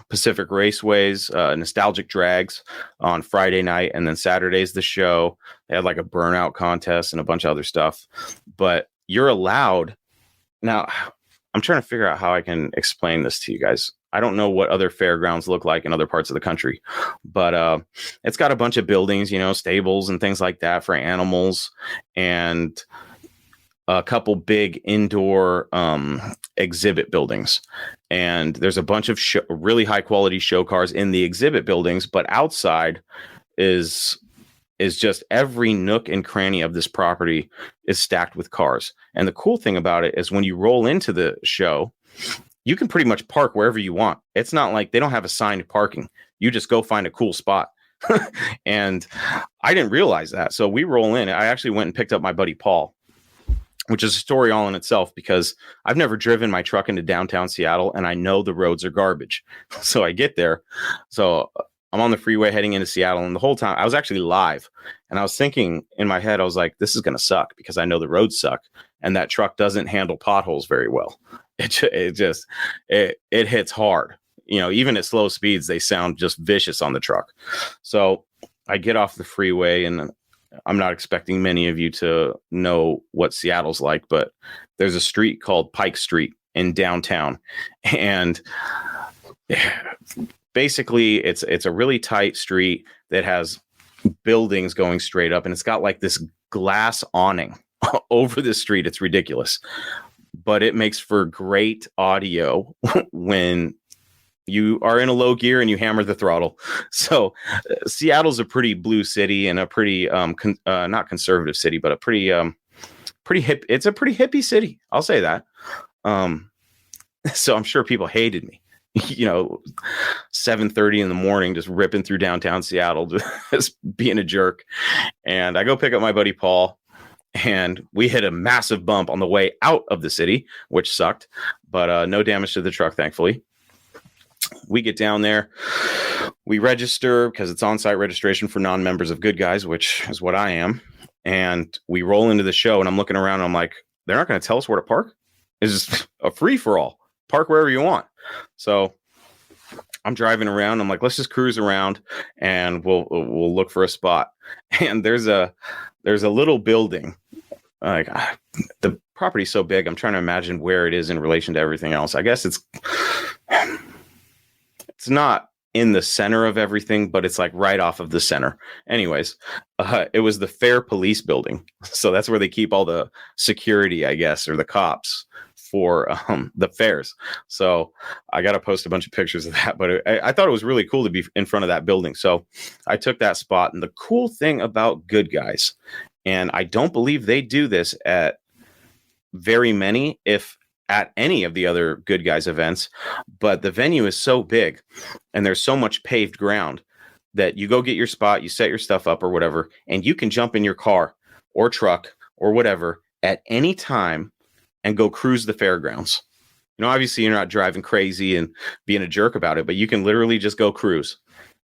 S1: Pacific Raceways, nostalgic drags on Friday night, and then Saturday's the show. They had like a burnout contest and a bunch of other stuff. But you're allowed. Now, I'm trying to figure out how I can explain this to you guys. I don't know what other fairgrounds look like in other parts of the country, but it's got a bunch of buildings, stables and things like that for animals, and a couple big indoor exhibit buildings. And there's a bunch of really high quality show cars in the exhibit buildings, but outside is just every nook and cranny of this property is stacked with cars. And the cool thing about it is when you roll into the show, you can pretty much park wherever you want. It's not like they don't have assigned parking. You just go find a cool spot. And I didn't realize that. So we roll in. I actually went and picked up my buddy Paul, which is a story all in itself because I've never driven my truck into downtown Seattle and I know the roads are garbage. So I get there. So I'm on the freeway heading into Seattle, and the whole time I was actually live, and I was thinking in my head, I was like, this is going to suck because I know the roads suck and that truck doesn't handle potholes very well. It hits hard. Even at slow speeds, they sound just vicious on the truck. So I get off the freeway, and I'm not expecting many of you to know what Seattle's like, but there's a street called Pike Street in downtown. And basically it's a really tight street that has buildings going straight up, and it's got like this glass awning over the street. It's ridiculous, but it makes for great audio when you are in a low gear and you hammer the throttle. So Seattle's a pretty blue city and a pretty not conservative city, but a pretty hip. It's a pretty hippie city. I'll say that. So I'm sure people hated me. 7:30 in the morning, just ripping through downtown Seattle, just being a jerk. And I go pick up my buddy Paul, and we hit a massive bump on the way out of the city, which sucked, but no damage to the truck, thankfully. We get down there, we register because it's on-site registration for non-members of Good Guys, which is what I am. And we roll into the show, and I'm looking around, and I'm like, they're not going to tell us where to park? It's just a free-for-all. Park wherever you want. So I'm driving around. I'm like, let's just cruise around and we'll look for a spot. And there's a little building. Like the property's so big, I'm trying to imagine where it is in relation to everything else. I guess it's not in the center of everything, but it's like right off of the center. Anyways, it was the Fair Police Building. So that's where they keep all the security, I guess, or the cops for the fairs. So I got to post a bunch of pictures of that, but I thought it was really cool to be in front of that building. So I took that spot. And the cool thing about Good Guys, and I don't believe they do this at very many, if at any of the other Good Guys events, but the venue is so big and there's so much paved ground that you go get your spot, you set your stuff up or whatever, and you can jump in your car or truck or whatever at any time and go cruise the fairgrounds. Obviously you're not driving crazy and being a jerk about it, but you can literally just go cruise.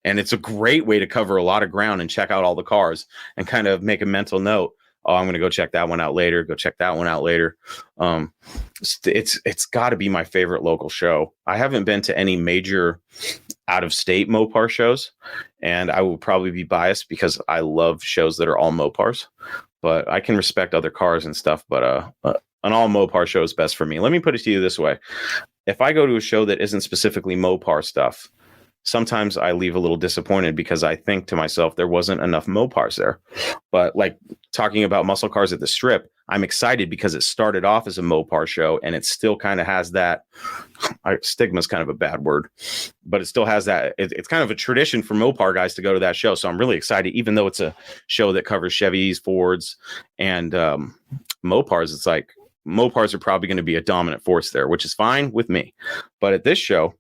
S1: And it's a great way to cover a lot of ground and check out all the cars and kind of make a mental note. Oh, I'm going to go check that one out later. Go check that one out later. It's got to be my favorite local show. I haven't been to any major out-of-state Mopar shows, and I will probably be biased because I love shows that are all Mopars. But I can respect other cars and stuff. But an all Mopar show is best for me. Let me put it to you this way: if I go to a show that isn't specifically Mopar stuff, sometimes I leave a little disappointed because I think to myself, there wasn't enough Mopars there. But like talking about muscle cars at the Strip, I'm excited because it started off as a Mopar show and it still kind of has that stigma is kind of a bad word, but it still has that. It's kind of a tradition for Mopar guys to go to that show. So I'm really excited, even though it's a show that covers Chevys, Fords, and Mopars. It's like Mopars are probably going to be a dominant force there, which is fine with me. But at this show,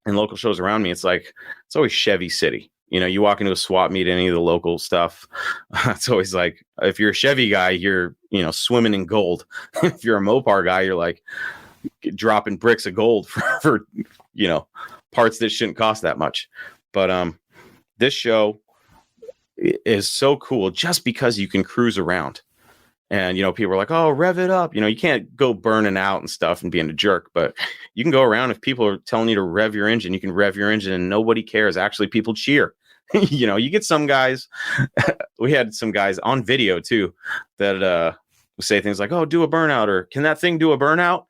S1: and local shows around me, it's like, it's always Chevy City. You walk into a swap meet, any of the local stuff. It's always like, if you're a Chevy guy, you're, swimming in gold. If you're a Mopar guy, you're like dropping bricks of gold for parts that shouldn't cost that much. But this show is so cool just because you can cruise around. And, people are like, oh, rev it up. You can't go burning out and stuff and being a jerk, but you can go around. If people are telling you to rev your engine, you can rev your engine and nobody cares. Actually, people cheer. You get some guys. We had some guys on video, too, that say things like, oh, do a burnout, or can that thing do a burnout?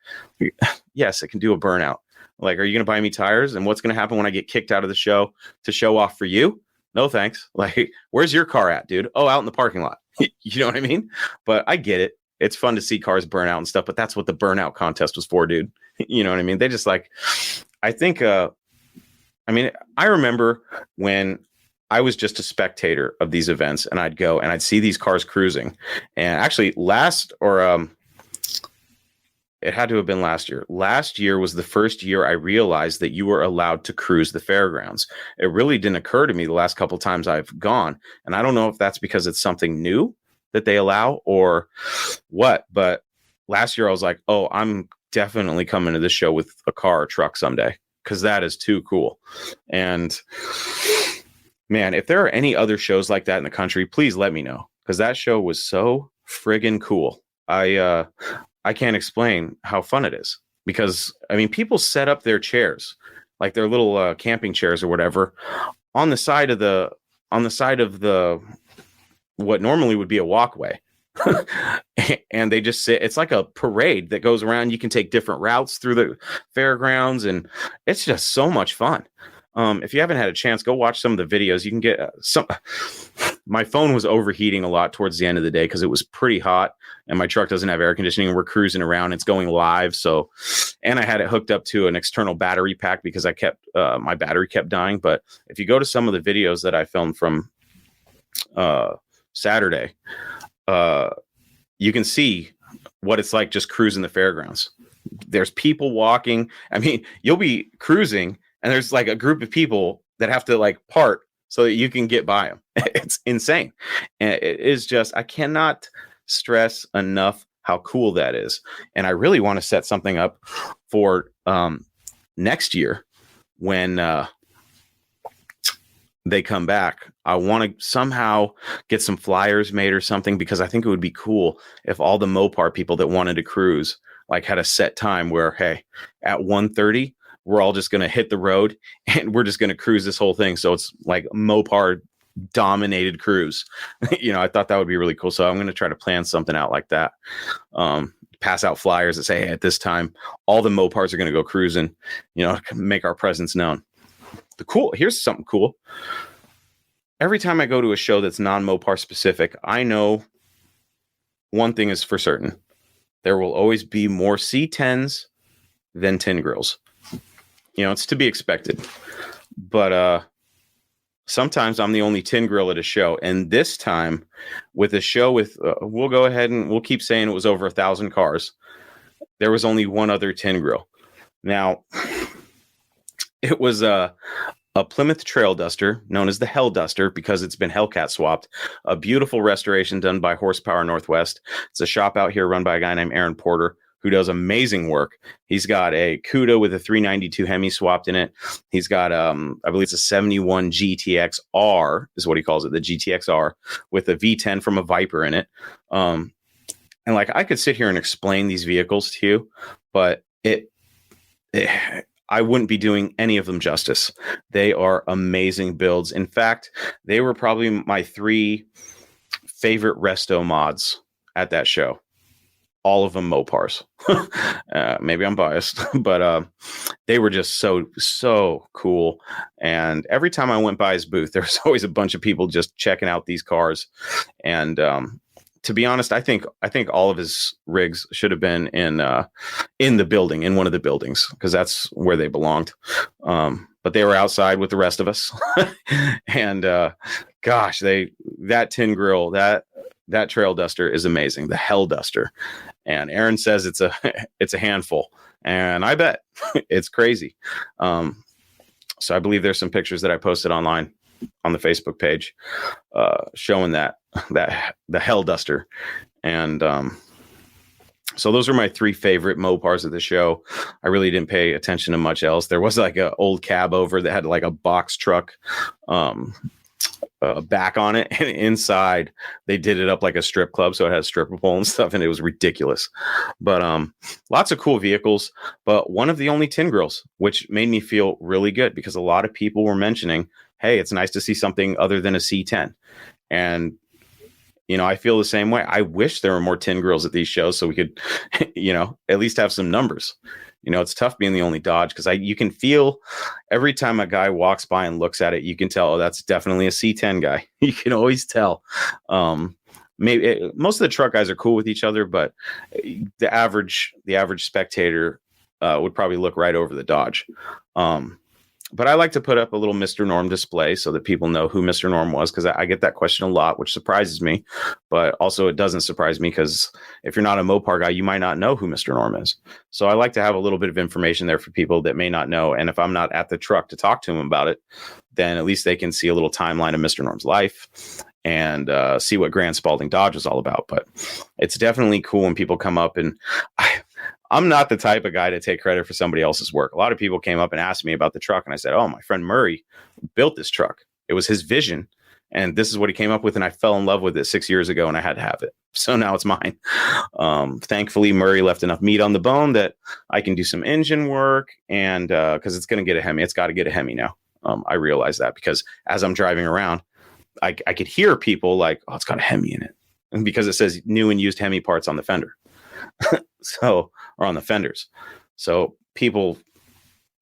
S1: Yes, it can do a burnout. Like, are you going to buy me tires? And what's going to happen when I get kicked out of the show to show off for you? No, thanks. Like, where's your car at, dude? Oh, out in the parking lot. You know what I mean? But I get it. It's fun to see cars burn out and stuff, but that's what the burnout contest was for, dude. You know what I mean? They just like, I think, I remember when I was just a spectator of these events, and I'd go and I'd see these cars cruising. And actually it had to have been last year. Last year was the first year I realized that you were allowed to cruise the fairgrounds. It really didn't occur to me the last couple of times I've gone. And I don't know if that's because it's something new that they allow or what, but last year I was like, oh, I'm definitely coming to this show with a car or truck someday, because that is too cool. And man, if there are any other shows like that in the country, please let me know, because that show was so friggin' cool. I can't explain how fun it is, because I mean, people set up their chairs, like their little camping chairs or whatever, on the side of the what normally would be a walkway. And they just sit. It's like a parade that goes around. You can take different routes through the fairgrounds, and it's just so much fun. If you haven't had a chance, go watch some of the videos. You can get some. My phone was overheating a lot towards the end of the day because it was pretty hot, and my truck doesn't have air conditioning, and we're cruising around. It's going live. So, and I had it hooked up to an external battery pack because my battery kept dying. But if you go to some of the videos that I filmed from Saturday, you can see what it's like just cruising the fairgrounds. There's people walking. I mean, you'll be cruising and there's like a group of people that have to like part so that you can get by them. It's insane. And it is just, I cannot stress enough how cool that is. And I really want to set something up for next year when they come back. I want to somehow get some flyers made or something, because I think it would be cool if all the Mopar people that wanted to cruise like had a set time where, hey, at 1:30, we're all just going to hit the road and we're just going to cruise this whole thing. So it's like Mopar dominated cruise. You know, I thought that would be really cool. So I'm going to try to plan something out like that. Pass out flyers that say, hey, at this time, all the Mopars are going to go cruising, you know, make our presence known. Here's something cool. Every time I go to a show that's non-Mopar specific, I know one thing is for certain. There will always be more C10s than tin grills. You know, it's to be expected. But sometimes I'm the only tin grill at a show. And this time, with a show with, we'll go ahead and we'll keep saying it was over 1,000 cars. There was only one other tin grill. Now, it was a Plymouth Trail Duster, known as the Hell Duster, because it's been Hellcat swapped. A beautiful restoration done by Horsepower Northwest. It's a shop out here run by a guy named Aaron Porter, who does amazing work. He's got a Cuda with a 392 Hemi swapped in it. He's got, I believe it's a 71 GTX-R is what he calls it, the GTX-R, with a V10 from a Viper in it. And like, I could sit here and explain these vehicles to you, but I wouldn't be doing any of them justice. They are amazing builds. In fact, they were probably my 3 favorite resto mods at that show. All of them Mopars. Maybe I'm biased, but they were just so cool. And every time I went by his booth, there was always a bunch of people just checking out these cars. And to be honest, I think all of his rigs should have been in the building, in one of the buildings, because that's where they belonged. But they were outside with the rest of us. And gosh, that tin grill, that Trail Duster is amazing. The Hell Duster. And Aaron says it's a handful, and I bet it's crazy. So I believe there's some pictures that I posted online on the Facebook page showing that the Hell Duster. And so those are my 3 favorite Mopars of the show. I really didn't pay attention to much else. There was like an old cab over that had like a box truck back on it, and inside they did it up like a strip club, so it had a stripper pole and stuff, and it was ridiculous. But lots of cool vehicles, but one of the only tin grills, which made me feel really good, because a lot of people were mentioning, hey, it's nice to see something other than a C10. And you know, I feel the same way. I wish there were more tin grills at these shows so we could, you know, at least have some numbers. It's tough being the only Dodge because you can feel every time a guy walks by and looks at it, you can tell, oh, that's definitely a C10 guy. You can always tell. Maybe most of the truck guys are cool with each other, but the average spectator would probably look right over the Dodge. But I like to put up a little Mr. Norm display so that people know who Mr. Norm was, because I get that question a lot, which surprises me. But also it doesn't surprise me because if you're not a Mopar guy, you might not know who Mr. Norm is. So I like to have a little bit of information there for people that may not know. And if I'm not at the truck to talk to them about it, then at least they can see a little timeline of Mr. Norm's life and see what Grand Spalding Dodge is all about. But it's definitely cool when people come up, and I'm not the type of guy to take credit for somebody else's work. A lot of people came up and asked me about the truck, and I said, oh, my friend Murray built this truck. It was his vision, and this is what he came up with, and I fell in love with it 6 years ago, and I had to have it. So now it's mine. Thankfully, Murray left enough meat on the bone that I can do some engine work, and because it's going to get a Hemi. It's got to get a Hemi now. I realize that because as I'm driving around, I could hear people like, oh, it's got a Hemi in it. And because it says new and used Hemi parts on the fender. Or on the fenders. So people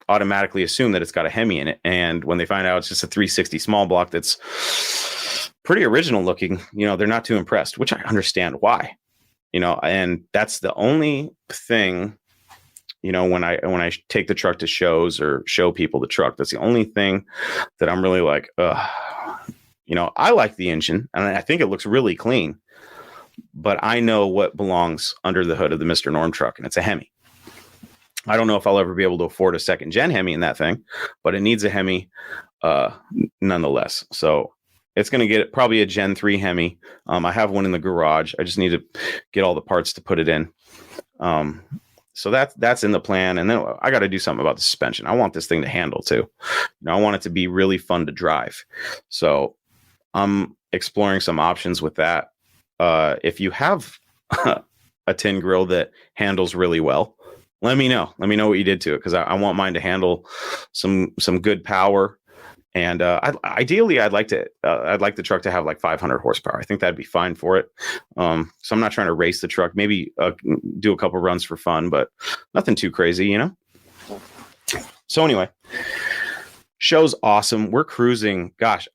S1: automatically assume that it's got a Hemi in it. And when they find out it's just a 360 small block that's pretty original looking, they're not too impressed, which I understand why. And that's the only thing, when I take the truck to shows or show people the truck, that's the only thing that I'm really like, I like the engine and I think it looks really clean. But I know what belongs under the hood of the Mr. Norm truck, and it's a Hemi. I don't know if I'll ever be able to afford a second gen Hemi in that thing, but it needs a Hemi nonetheless. So it's going to get probably a Gen 3 Hemi. I have one in the garage. I just need to get all the parts to put it in. So that's in the plan. And then I got to do something about the suspension. I want this thing to handle too. I want it to be really fun to drive. So I'm exploring some options with that. If you have a tin grill that handles really well, let me know. Let me know what you did to it, because I want mine to handle some good power. And ideally, I'd like the truck to have like 500 horsepower. I think that'd be fine for it. So I'm not trying to race the truck. Maybe do a couple runs for fun, but nothing too crazy, So anyway. Show's awesome. We're cruising. Gosh,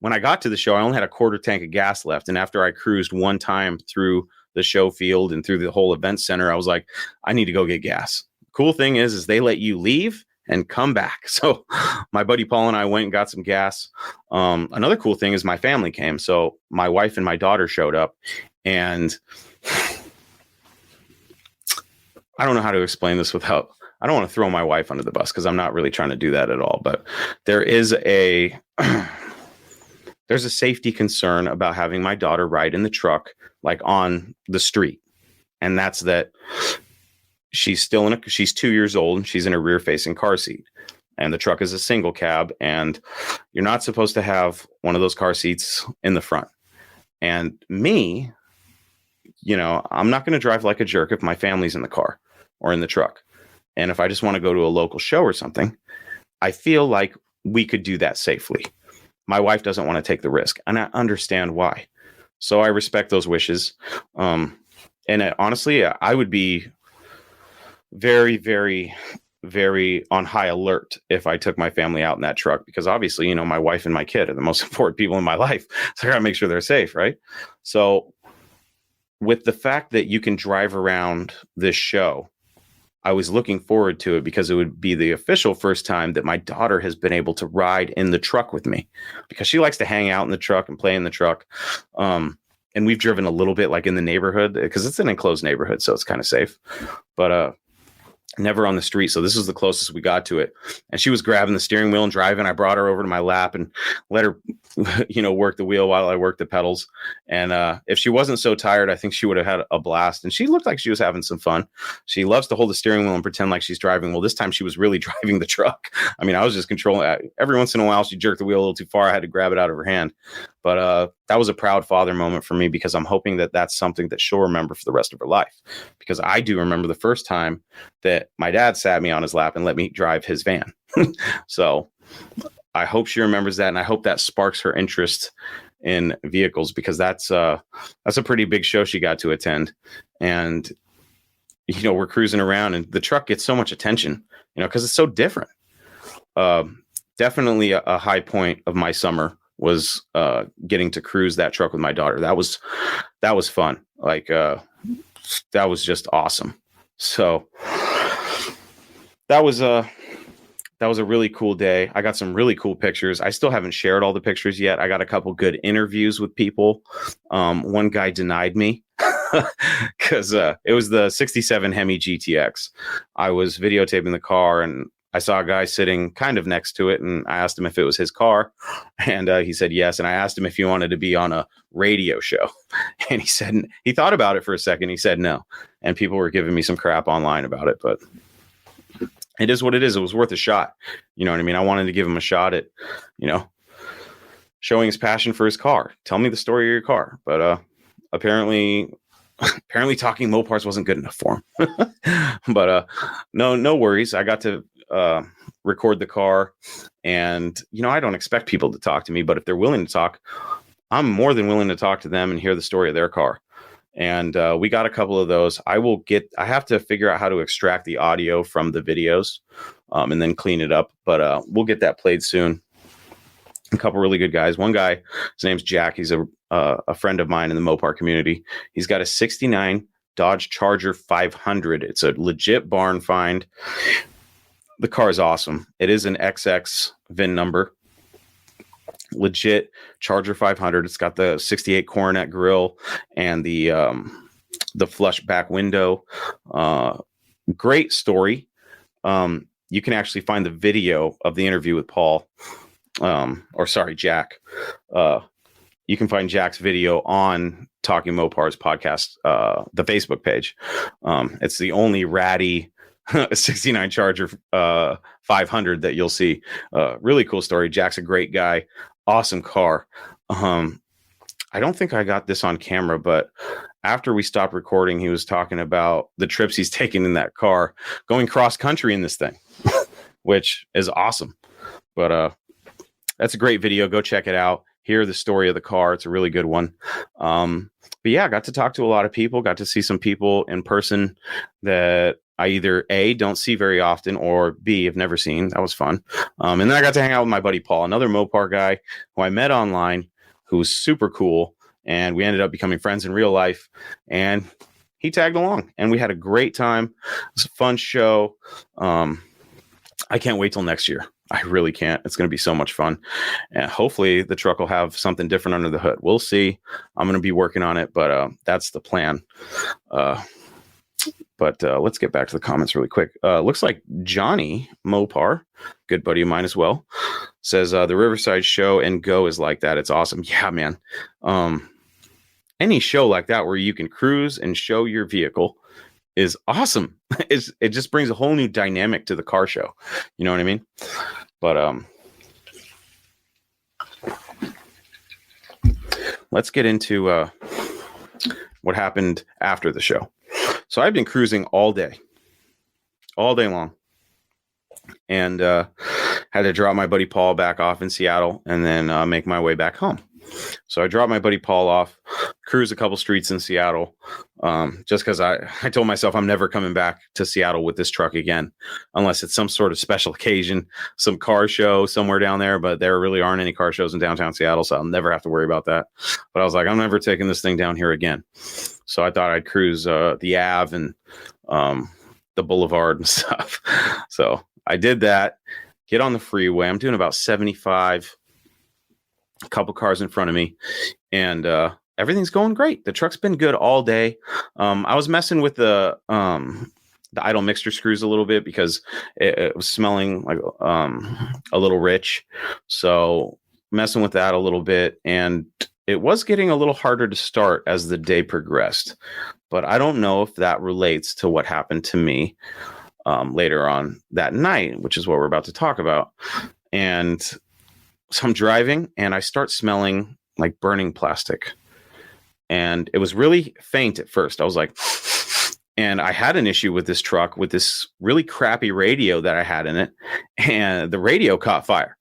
S1: when I got to the show, I only had a quarter tank of gas left. And after I cruised one time through the show field and through the whole event center, I was like, I need to go get gas. Cool thing is they let you leave and come back. So my buddy Paul and I went and got some gas. Another cool thing is my family came. So my wife and my daughter showed up, and I don't know how to explain this without... I don't want to throw my wife under the bus because I'm not really trying to do that at all. But there's a safety concern about having my daughter ride in the truck, like on the street. And that's that she's 2 years old and she's in a rear facing car seat, and the truck is a single cab, and you're not supposed to have one of those car seats in the front. And me, I'm not going to drive like a jerk if my family's in the car or in the truck. And if I just want to go to a local show or something, I feel like we could do that safely. My wife doesn't want to take the risk, and I understand why. So I respect those wishes. Honestly, I would be very, very, very on high alert if I took my family out in that truck, because obviously, my wife and my kid are the most important people in my life. So I got to make sure they're safe, right? So with the fact that you can drive around this show, I was looking forward to it because it would be the official first time that my daughter has been able to ride in the truck with me, because she likes to hang out in the truck and play in the truck. And we've driven a little bit like in the neighborhood because it's an enclosed neighborhood, so it's kind of safe, but never on the street. So this is the closest we got to it. And she was grabbing the steering wheel and driving. I brought her over to my lap and let her, work the wheel while I worked the pedals. And if she wasn't so tired, I think she would have had a blast. And she looked like she was having some fun. She loves to hold the steering wheel and pretend like she's driving. Well, this time she was really driving the truck. I mean, I was just controlling. Every once in a while, she jerked the wheel a little too far. I had to grab it out of her hand. But that was a proud father moment for me, because I'm hoping that that's something that she'll remember for the rest of her life. Because I do remember the first time that my dad sat me on his lap and let me drive his van. So I hope she remembers that. And I hope that sparks her interest in vehicles, because that's a pretty big show she got to attend. And we're cruising around and the truck gets so much attention, because it's so different. Definitely a high point of my summer was getting to cruise that truck with my daughter. That was fun. Like that was just awesome. So that was a really cool day. I got some really cool pictures. I still haven't shared all the pictures yet. I got a couple good interviews with people. One guy denied me because it was the 67 Hemi GTX. I was videotaping the car and I saw a guy sitting kind of next to it, and I asked him if it was his car, and he said yes. And I asked him if he wanted to be on a radio show, and he said he thought about it for a second. He said no, and people were giving me some crap online about it, but it is what it is. It was worth a shot. You know what I mean? I wanted to give him a shot at, showing his passion for his car. Tell me the story of your car, but apparently talking Mopars wasn't good enough for him. But no worries. I got to record the car, and I don't expect people to talk to me, but if they're willing to talk, I'm more than willing to talk to them and hear the story of their car. And we got a couple of those. I have to figure out how to extract the audio from the videos and then clean it up, but we'll get that played soon. A couple really good guys. One guy, his name's Jack. He's a friend of mine in the Mopar community. He's got a 69 Dodge Charger 500. It's a legit barn find. The car is awesome. It is an XX VIN number. Legit Charger 500. It's got the 68 Coronet grille and the flush back window. Great story. You can actually find the video of the interview with Paul. Jack. You can find Jack's video on Talking Mopars podcast, the Facebook page. It's the only ratty 69 Charger 500 that you'll see. Really cool story. Jack's a great guy. Awesome car. I don't think I got this on camera, but after we stopped recording, he was talking about the trips he's taken in that car, going cross country in this thing, which is awesome. But that's a great video. Go check it out. Hear the story of the car. It's a really good one. But yeah, I got to talk to a lot of people, got to see some people in person that I either A, don't see very often, or B, have never seen. That was fun. And then I got to hang out with my buddy Paul, another Mopar guy who I met online, who was super cool. And we ended up becoming friends in real life. And he tagged along, and we had a great time. It was a fun show. I can't wait till next year. I really can't. It's going to be so much fun. And hopefully the truck will have something different under the hood. We'll see. I'm going to be working on it, but that's the plan. But let's get back to the comments really quick. Looks like Johnny Mopar, good buddy of mine as well, says the Riverside show and go is like that. It's awesome. Yeah, man. Any show like that where you can cruise and show your vehicle is awesome. It just brings a whole new dynamic to the car show. You know what I mean? But let's get into what happened after the show. So I've been cruising all day long, and had to drop my buddy Paul back off in Seattle and then make my way back home. So I dropped my buddy Paul off, cruise a couple streets in Seattle, just because I told myself I'm never coming back to Seattle with this truck again, unless it's some sort of special occasion, some car show somewhere down there. But there really aren't any car shows in downtown Seattle, so I'll never have to worry about that. But I was like, I'm never taking this thing down here again. So I thought I'd cruise the Ave and the Boulevard and stuff. So I did that, get on the freeway. I'm doing about 75, a couple cars in front of me, and everything's going great. The truck's been good all day. I was messing with the idle mixture screws a little bit because it was smelling like a little rich. So messing with that a little bit, and it was getting a little harder to start as the day progressed. But I don't know if that relates to what happened to me later on that night, which is what we're about to talk about. And so I'm driving and I start smelling like burning plastic. And it was really faint at first. I was like, and I had an issue with this truck with this really crappy radio that I had in it, and the radio caught fire.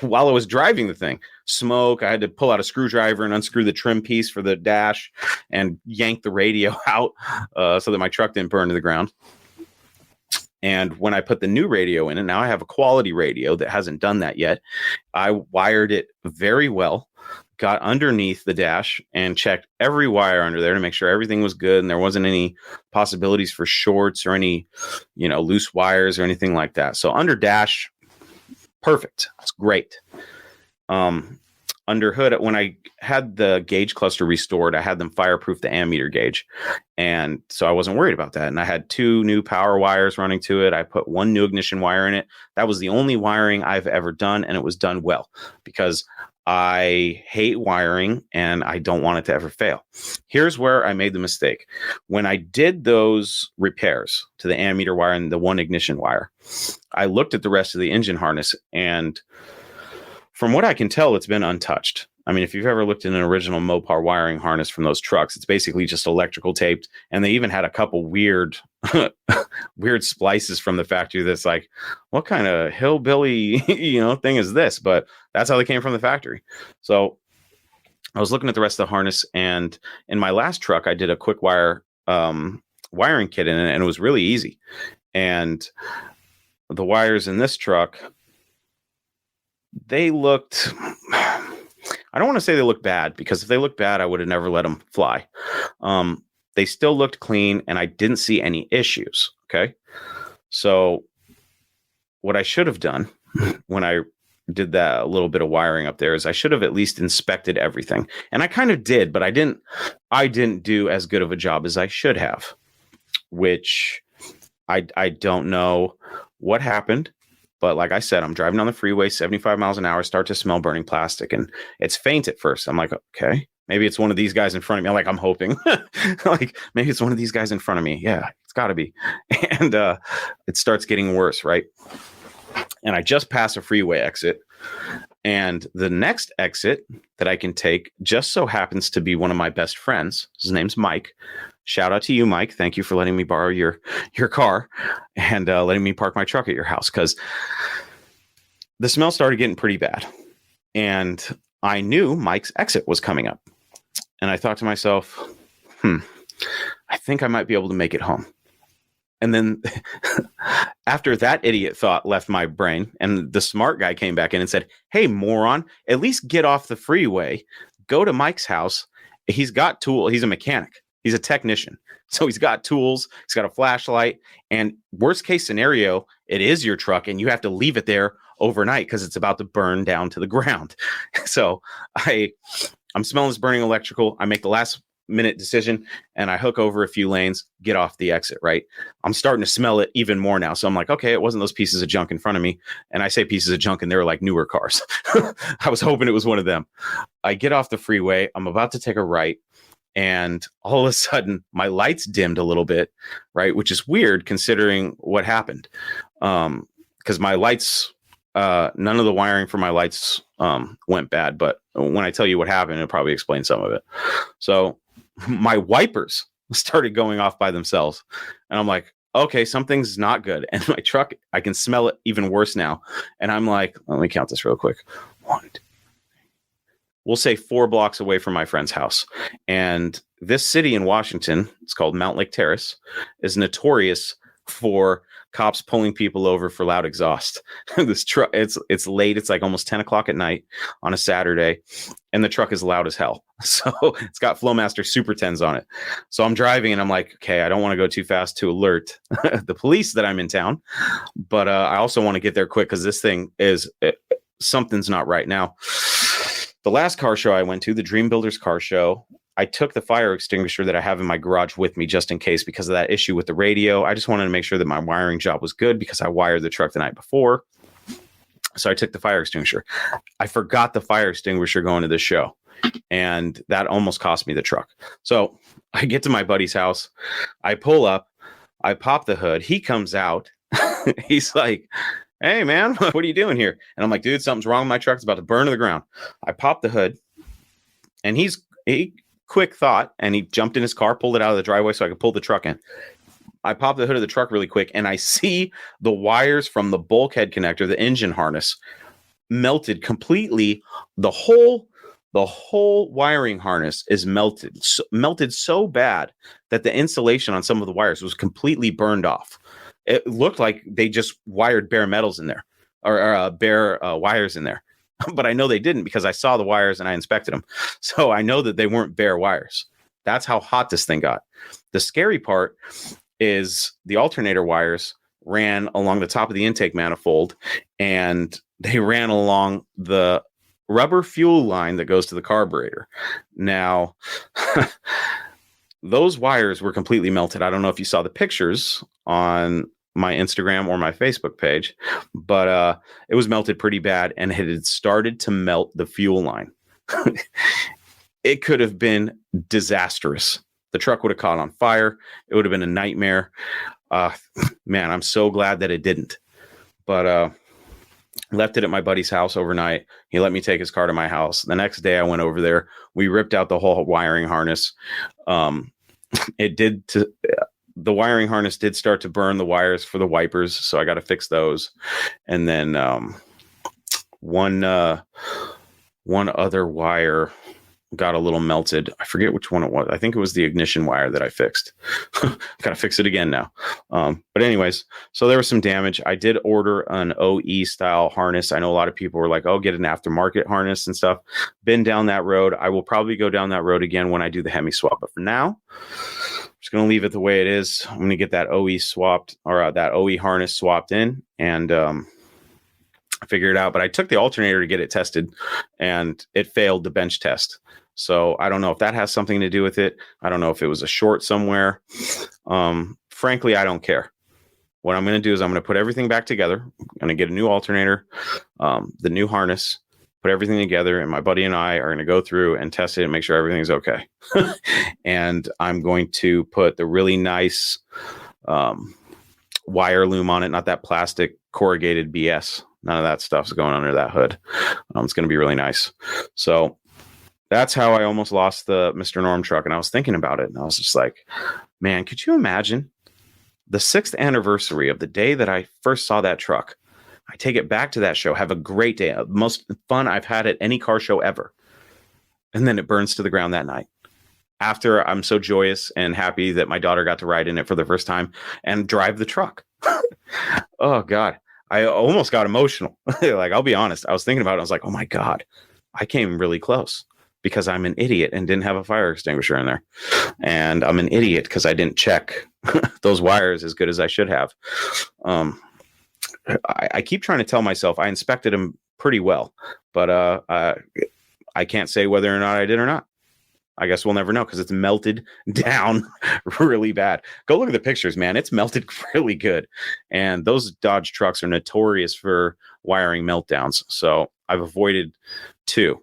S1: while I was driving the thing. Smoke. I had to pull out a screwdriver and unscrew the trim piece for the dash and yank the radio out so that my truck didn't burn to the ground. And when I put the new radio in, and now I have a quality radio that hasn't done that yet, I wired it very well, got underneath the dash and checked every wire under there to make sure everything was good and there wasn't any possibilities for shorts or any, loose wires or anything like that. So under dash, perfect. It's great. Under hood, when I had the gauge cluster restored, I had them fireproof the ammeter gauge. And so I wasn't worried about that. And I had 2 new power wires running to it. I put 1 new ignition wire in it. That was the only wiring I've ever done. And it was done well because I hate wiring and I don't want it to ever fail. Here's where I made the mistake. When I did those repairs to the ammeter wire and the 1 ignition wire, I looked at the rest of the engine harness, and from what I can tell, it's been untouched. I mean, if you've ever looked at an original Mopar wiring harness from those trucks, it's basically just electrical taped. And they even had a couple weird splices from the factory that's like, what kind of hillbilly, thing is this? But that's how they came from the factory. So I was looking at the rest of the harness, and in my last truck, I did a quick wire wiring kit in it, and it was really easy. And the wires in this truck, they looked, I don't want to say they look bad, because if they looked bad, I would have never let them fly. They still looked clean, and I didn't see any issues. Okay. So what I should have done when I did that a little bit of wiring up there is I should have at least inspected everything. And I kind of did, but I didn't do as good of a job as I should have, which I don't know what happened. But like I said, I'm driving on the freeway, 75 miles an hour, start to smell burning plastic. And it's faint at first. I'm like, okay, maybe it's one of these guys in front of me. I'm hoping like maybe it's one of these guys in front of me. Yeah, it's got to be. And it starts getting worse, right? And I just pass a freeway exit. And the next exit that I can take just so happens to be one of my best friends. His name's Mike. Shout out to you, Mike. Thank you for letting me borrow your car and letting me park my truck at your house, because the smell started getting pretty bad. And I knew Mike's exit was coming up. And I thought to myself, I think I might be able to make it home. And then after that idiot thought left my brain, and the smart guy came back in and said, hey, moron, at least get off the freeway, go to Mike's house. He's got tools. He's a mechanic. He's a technician. So he's got tools. He's got a flashlight. And worst case scenario, it is your truck and you have to leave it there overnight because it's about to burn down to the ground. So I'm smelling this burning electrical. I make the last minute decision and I hook over a few lanes, get off the exit, right? I'm starting to smell it even more now. So I'm like, okay, it wasn't those pieces of junk in front of me. And I say pieces of junk and they were like newer cars. I was hoping it was one of them. I get off the freeway. I'm about to take a right. And all of a sudden my lights dimmed a little bit, right? Which is weird considering what happened. Because my lights, none of the wiring for my lights went bad. But when I tell you what happened, it'll probably explain some of it. So my wipers started going off by themselves. And I'm like, okay, something's not good. And my truck, I can smell it even worse now. And I'm like, let me count this real quick. 1, 2, we'll say 4 blocks away from my friend's house. And this city in Washington, it's called Mount Lake Terrace, is notorious for cops pulling people over for loud exhaust. This truck, it's late. It's like almost 10 o'clock at night on a Saturday. And the truck is loud as hell. So it's got Flowmaster Super 10s on it. So I'm driving and I'm like, okay, I don't want to go too fast to alert the police that I'm in town. But I also want to get there quick because this thing is, something's not right now. The last car show I went to, the Dream Builders car show, I took the fire extinguisher that I have in my garage with me just in case because of that issue with the radio. I just wanted to make sure that my wiring job was good because I wired the truck the night before. So I took the fire extinguisher. I forgot the fire extinguisher going to this show, and that almost cost me the truck. So I get to my buddy's house. I pull up. I pop the hood. He comes out. He's like, hey, man, what are you doing here? And I'm like, dude, something's wrong with my truck. It's about to burn to the ground. I popped the hood, and he quick thought, and he jumped in his car, pulled it out of the driveway so I could pull the truck in. I popped the hood of the truck really quick, and I see the wires from the bulkhead connector, the engine harness, melted completely. The whole wiring harness is melted so bad that the insulation on some of the wires was completely burned off. It looked like they just wired bare metals in there, or bare wires in there. But I know they didn't, because I saw the wires and I inspected them. So I know that they weren't bare wires. That's how hot this thing got. The scary part is the alternator wires ran along the top of the intake manifold, and they ran along the rubber fuel line that goes to the carburetor. Now, those wires were completely melted. I don't know if you saw the pictures on my Instagram or my Facebook page, but it was melted pretty bad, and it had started to melt the fuel line. It could have been disastrous. The truck would have caught on fire. It would have been a nightmare. Man, I'm so glad that it didn't. But left it at my buddy's house overnight. He let me take his car to my house. The next day I went over there. We ripped out the whole wiring harness. The wiring harness did start to burn the wires for the wipers, so I got to fix those. And then one other wire got a little melted. I forget which one it was. I think it was the ignition wire that I fixed. Got to fix it again now. But anyways, so there was some damage. I did order an OE style harness. I know a lot of people were like, oh, get an aftermarket harness and stuff. Been down that road. I will probably go down that road again when I do the Hemi swap. But for now, I'm just going to leave it the way it is. I'm going to get that OE swapped, or that OE harness swapped in, and figure it out. But I took the alternator to get it tested, and it failed the bench test. So I don't know if that has something to do with it. I don't know if it was a short somewhere. Frankly, I don't care. What I'm going to do is I'm going to put everything back together. I'm going to get a new alternator, the new harness, put everything together, and my buddy and I are going to go through and test it and make sure everything's okay. And I'm going to put the really nice wire loom on it, not that plastic corrugated BS. None of that stuff's going under that hood. It's going to be really nice. So that's how I almost lost the Mr. Norm truck. And I was thinking about it, and I was just like, man, could you imagine the 6th anniversary of the day that I first saw that truck? I take it back to that show, have a great day, most fun I've had at any car show ever. And then it burns to the ground that night. After I'm so joyous and happy that my daughter got to ride in it for the first time and drive the truck. Oh, God. I almost got emotional. Like, I'll be honest. I was thinking about it. I was like, oh, my God, I came really close because I'm an idiot and didn't have a fire extinguisher in there. And I'm an idiot because I didn't check those wires as good as I should have. I keep trying to tell myself I inspected them pretty well, but I can't say whether or not I did or not. I guess we'll never know because it's melted down really bad. Go look at the pictures, man. It's melted really good. And those Dodge trucks are notorious for wiring meltdowns. So I've avoided 2.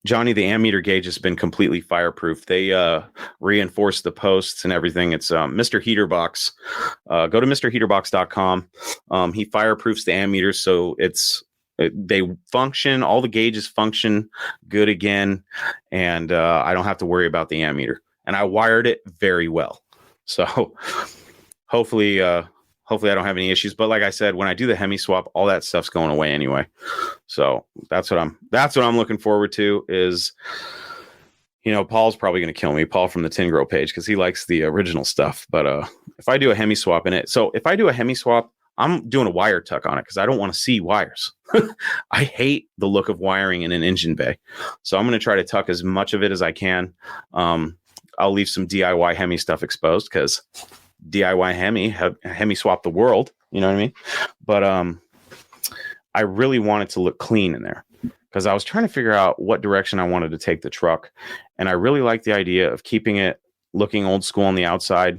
S1: Johnny, the ammeter gauge has been completely fireproof. They reinforced the posts and everything. It's Mr. Heaterbox. Go to MrHeaterbox.com. He fireproofs the ammeters, so they function. All the gauges function good again, and I don't have to worry about the ammeter. And I wired it very well, so hopefully I don't have any issues. But like I said, when I do the Hemi swap, all that stuff's going away anyway. So that's what I'm looking forward to. Is, Paul's probably going to kill me, Paul from the Tin Grow page, because he likes the original stuff. But if I do a Hemi swap in it, so if I do a Hemi swap, I'm doing a wire tuck on it because I don't want to see wires. I hate the look of wiring in an engine bay. So I'm going to try to tuck as much of it as I can. I'll leave some DIY Hemi stuff exposed because DIY Hemi swap the world. You know what I mean? But I really want it to look clean in there because I was trying to figure out what direction I wanted to take the truck. And I really like the idea of keeping it looking old school on the outside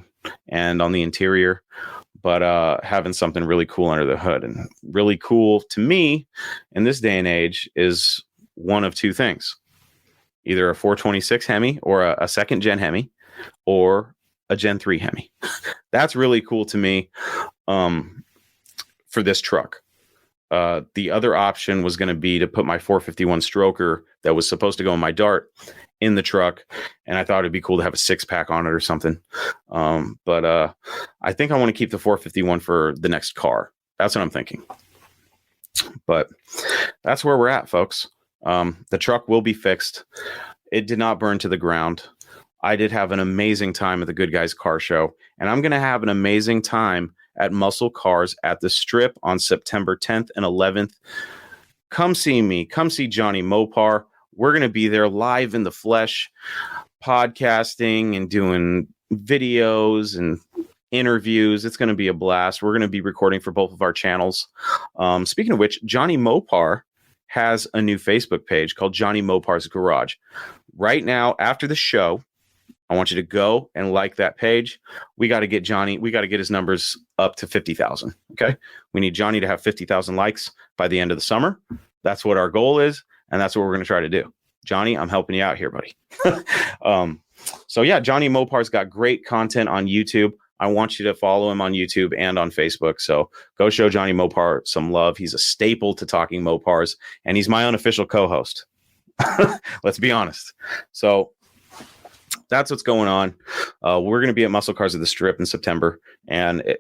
S1: and on the interior, but having something really cool under the hood. And really cool to me in this day and age is one of 2 things: either a 426 Hemi or a second gen Hemi, or a Gen 3 Hemi. That's really cool to me for this truck. The other option was going to be to put my 451 stroker that was supposed to go in my Dart in the truck, and I thought it'd be cool to have a 6-pack on it or something. But I think I want to keep the 451 for the next car. That's what I'm thinking. But that's where we're at, folks. The truck will be fixed. It did not burn to the ground. I did have an amazing time at the Good Guys Car Show, and I'm going to have an amazing time at Muscle Cars at the Strip on September 10th and 11th. Come see me. Come see Johnny Mopar. We're going to be there live in the flesh, podcasting and doing videos and interviews. It's going to be a blast. We're going to be recording for both of our channels. Speaking of which, Johnny Mopar has a new Facebook page called Johnny Mopar's Garage. Right now, after the show, I want you to go and like that page. We got to get Johnny. We got to get his numbers up to 50,000. Okay. We need Johnny to have 50,000 likes by the end of the summer. That's what our goal is. And that's what we're going to try to do. Johnny, I'm helping you out here, buddy. So yeah, Johnny Mopar's got great content on YouTube. I want you to follow him on YouTube and on Facebook. So go show Johnny Mopar some love. He's a staple to Talking Mopars, and he's my unofficial co-host. Let's be honest. So that's what's going on. We're going to be at Muscle Cars at the Strip in September, and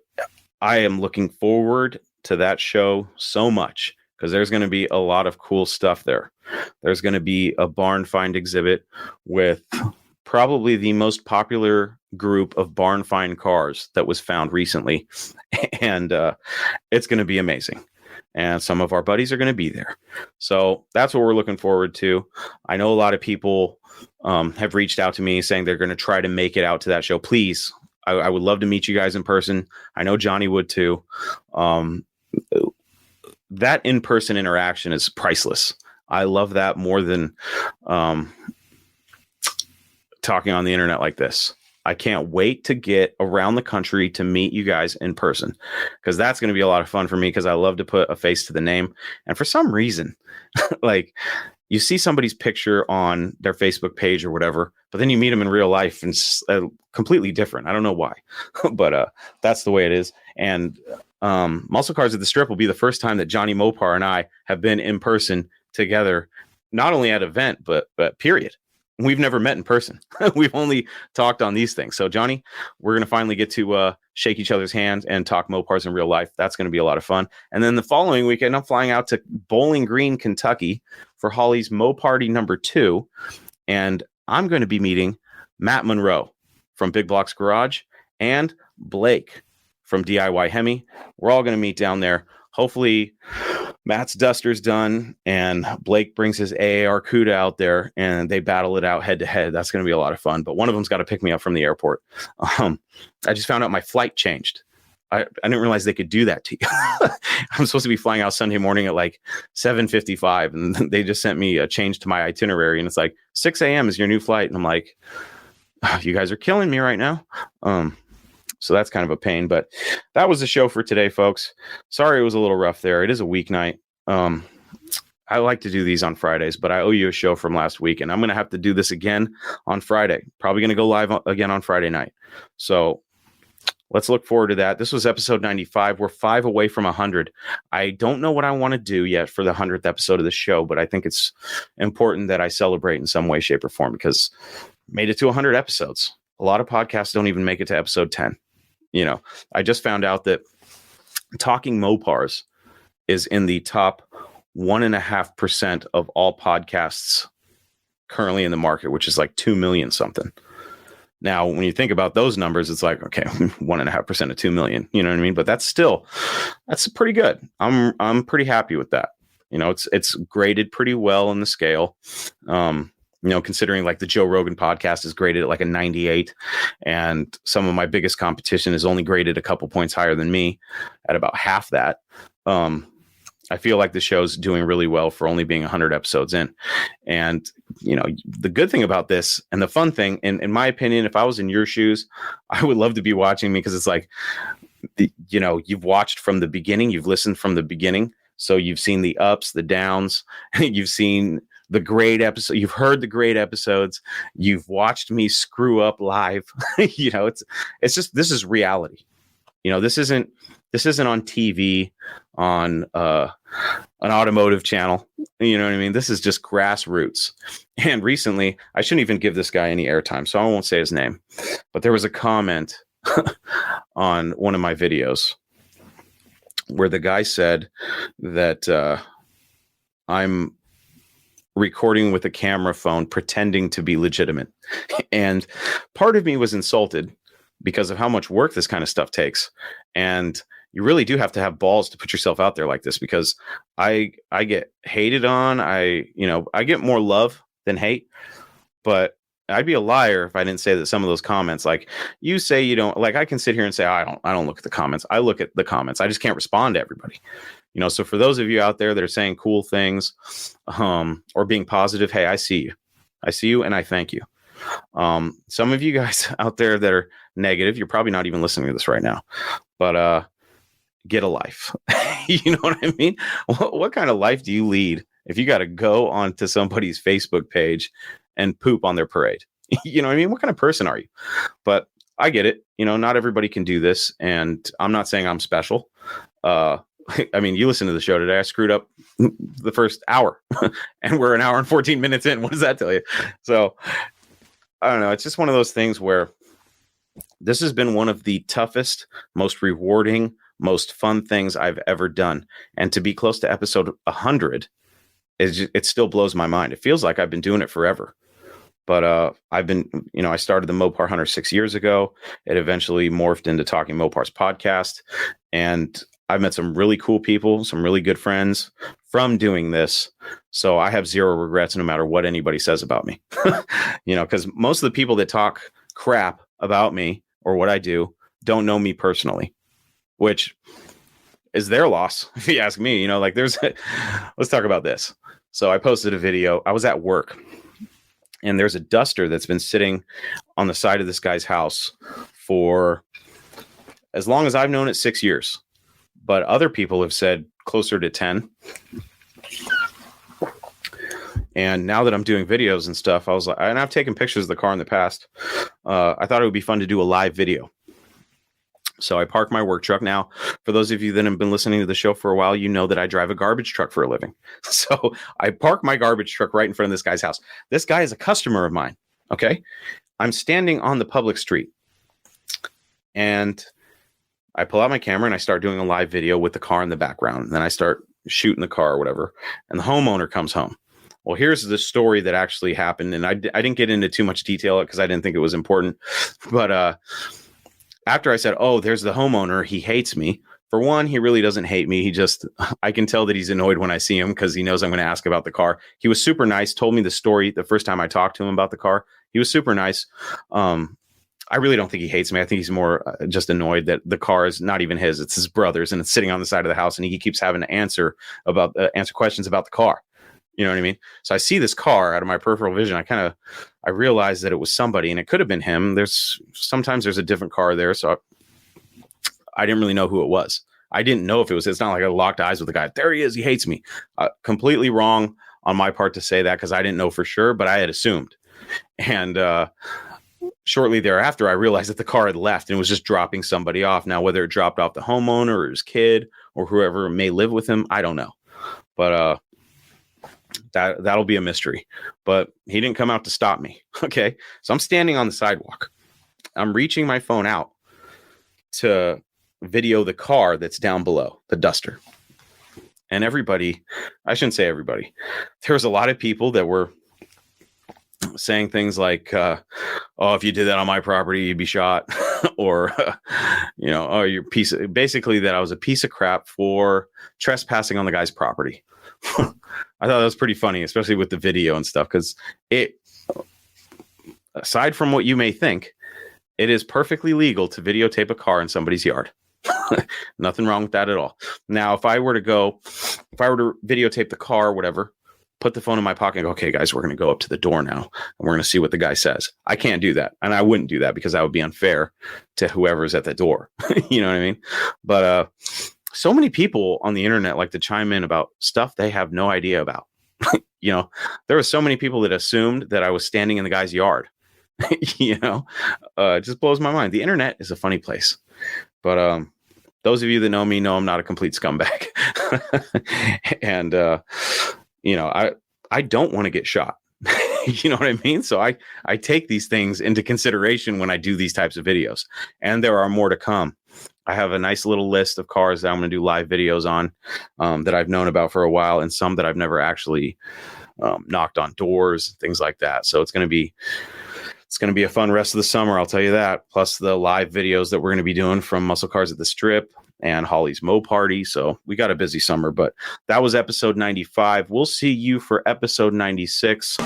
S1: I am looking forward to that show so much because there's going to be a lot of cool stuff there. There's going to be a barn find exhibit with probably the most popular group of barn find cars that was found recently, and it's going to be amazing. And some of our buddies are going to be there. So that's what we're looking forward to. I know a lot of people have reached out to me saying they're going to try to make it out to that show. Please, I would love to meet you guys in person. I know Johnny would too. That in-person interaction is priceless. I love that more than talking on the internet like this. I can't wait to get around the country to meet you guys in person, because that's going to be a lot of fun for me, because I love to put a face to the name. And for some reason, like, you see somebody's picture on their Facebook page or whatever, but then you meet them in real life and it's completely different. I don't know why, but that's the way it is. And Muscle Cars at the Strip will be the first time that Johnny Mopar and I have been in person together, not only at event, but period. We've never met in person. We've only talked on these things. So, Johnny, we're going to finally get to shake each other's hands and talk Mopars in real life. That's going to be a lot of fun. And then the following weekend, I'm flying out to Bowling Green, Kentucky for Holly's Moparty #2. And I'm going to be meeting Matt Monroe from Big Blocks Garage and Blake from DIY Hemi. We're all going to meet down there. Hopefully Matt's Duster's done and Blake brings his AAR CUDA out there and they battle it out head to head. That's going to be a lot of fun, but one of them's got to pick me up from the airport. I just found out my flight changed. I didn't realize they could do that to you. I'm supposed to be flying out Sunday morning at like 7:55 and they just sent me a change to my itinerary and it's like 6 a.m. is your new flight. And I'm like, oh, you guys are killing me right now. So that's kind of a pain, but that was the show for today, folks. Sorry it was a little rough there. It is a weeknight. I like to do these on Fridays, but I owe you a show from last week, and I'm going to have to do this again on Friday. Probably going to go live again on Friday night. So let's look forward to that. This was episode 95. We're 5 away from 100. I don't know what I want to do yet for the 100th episode of the show, but I think it's important that I celebrate in some way, shape, or form, because made it to 100 episodes. A lot of podcasts don't even make it to episode 10. You know, I just found out that Talking Mopars is in the top 1.5% of all podcasts currently in the market, which is like 2 million something. Now, when you think about those numbers, it's like, okay, 1.5% of 2 million, you know what I mean? But that's pretty good. I'm pretty happy with that. You know, it's graded pretty well in the scale. You know, considering like the Joe Rogan podcast is graded at like a 98 and some of my biggest competition is only graded a couple points higher than me at about half that. I feel like the show's doing really well for only being 100 episodes in. And, you know, the good thing about this and the fun thing, in my opinion, if I was in your shoes, I would love to be watching me because it's like, you know, you've watched from the beginning, you've listened from the beginning. So you've seen the ups, the downs, you've seen the great episode. You've heard the great episodes. You've watched me screw up live. You know, it's just, this is reality. You know, this isn't on TV on, an automotive channel. You know what I mean? This is just grassroots. And recently, I shouldn't even give this guy any airtime, so I won't say his name. But there was a comment on one of my videos where the guy said that I'm recording with a camera phone pretending to be legitimate. And part of me was insulted because of how much work this kind of stuff takes. And you really do have to have balls to put yourself out there like this, because I get hated on. I get more love than hate, but I'd be a liar if I didn't say that some of those comments, like you say you don't, like I can sit here and say, I don't look at the comments. I look at the comments. I just can't respond to everybody. So for those of you out there that are saying cool things, or being positive, hey, I see you and I thank you. Some of you guys out there that are negative, you're probably not even listening to this right now, but, get a life. You know what I mean? What kind of life do you lead if you got to go onto somebody's Facebook page and poop on their parade? You know what I mean? What kind of person are you? But I get it. Not everybody can do this. And I'm not saying I'm special. I mean, you listen to the show today. I screwed up the first hour and we're an hour and 14 minutes in. What does that tell you? So I don't know. It's just one of those things where this has been one of the toughest, most rewarding, most fun things I've ever done. And to be close to episode 100, it still blows my mind. It feels like I've been doing it forever. But I've been, I started the Mopar Hunter 6 years ago. It eventually morphed into Talking Mopars podcast. And I've met some really cool people, some really good friends from doing this. So I have zero regrets no matter what anybody says about me. Because most of the people that talk crap about me or what I do don't know me personally, which is their loss, if you ask me. Let's talk about this. So I posted a video. I was at work, and there's a duster that's been sitting on the side of this guy's house for as long as I've known it, 6 years. But other people have said closer to 10. And now that I'm doing videos and stuff, I was like, and I've taken pictures of the car in the past. I thought it would be fun to do a live video. So I park my work truck. Now, for those of you that have been listening to the show for a while, you know that I drive a garbage truck for a living. So I park my garbage truck right in front of this guy's house. This guy is a customer of mine. Okay. I'm standing on the public street, and I pull out my camera and I start doing a live video with the car in the background. And then I start shooting the car or whatever. And the homeowner comes home. Well, here's the story that actually happened. And I didn't get into too much detail because I didn't think it was important. But after I said, oh, there's the homeowner, he hates me. For one, he really doesn't hate me. I can tell that he's annoyed when I see him because he knows I'm going to ask about the car. He was super nice, told me the story the first time I talked to him about the car. He was super nice. I really don't think he hates me. I think he's more just annoyed that the car is not even his. It's his brother's, and it's sitting on the side of the house, and he keeps having to answer questions about the car. You know what I mean? So I see this car out of my peripheral vision. I realized that it was somebody, and it could have been him. Sometimes there's a different car there. So I didn't really know who it was. I didn't know if it's not like I locked eyes with the guy. There he is. He hates me. Completely wrong on my part to say that, because I didn't know for sure, but I had assumed. And shortly thereafter, I realized that the car had left and was just dropping somebody off. Now, whether it dropped off the homeowner or his kid or whoever may live with him, I don't know. But that'll be a mystery. But he didn't come out to stop me. Okay. So I'm standing on the sidewalk. I'm reaching my phone out to video the car that's down below, the duster. And everybody, I shouldn't say everybody, there was a lot of people that were saying things like, oh, if you did that on my property, you'd be shot. Or, oh, basically that I was a piece of crap for trespassing on the guy's property. I thought that was pretty funny, especially with the video and stuff, because aside from what you may think, it is perfectly legal to videotape a car in somebody's yard. Nothing wrong with that at all. Now, if I were to videotape the car or whatever, put the phone in my pocket and go, okay, guys, we're going to go up to the door now and we're going to see what the guy says. I can't do that. And I wouldn't do that because that would be unfair to whoever's at the door. You know what I mean? But so many people on the internet like to chime in about stuff they have no idea about. There were so many people that assumed that I was standing in the guy's yard. It just blows my mind. The internet is a funny place. But those of you that know me know I'm not a complete scumbag. And, I don't want to get shot. You know what I mean? So I take these things into consideration when I do these types of videos, and there are more to come. I have a nice little list of cars that I'm going to do live videos on, that I've known about for a while, and some that I've never actually knocked on doors, things like that. So it's going to be a fun rest of the summer, I'll tell you that. Plus the live videos that we're going to be doing from Muscle Cars at the Strip and Holly's Mo Party. So we got a busy summer, but that was episode 95. We'll see you for episode 96.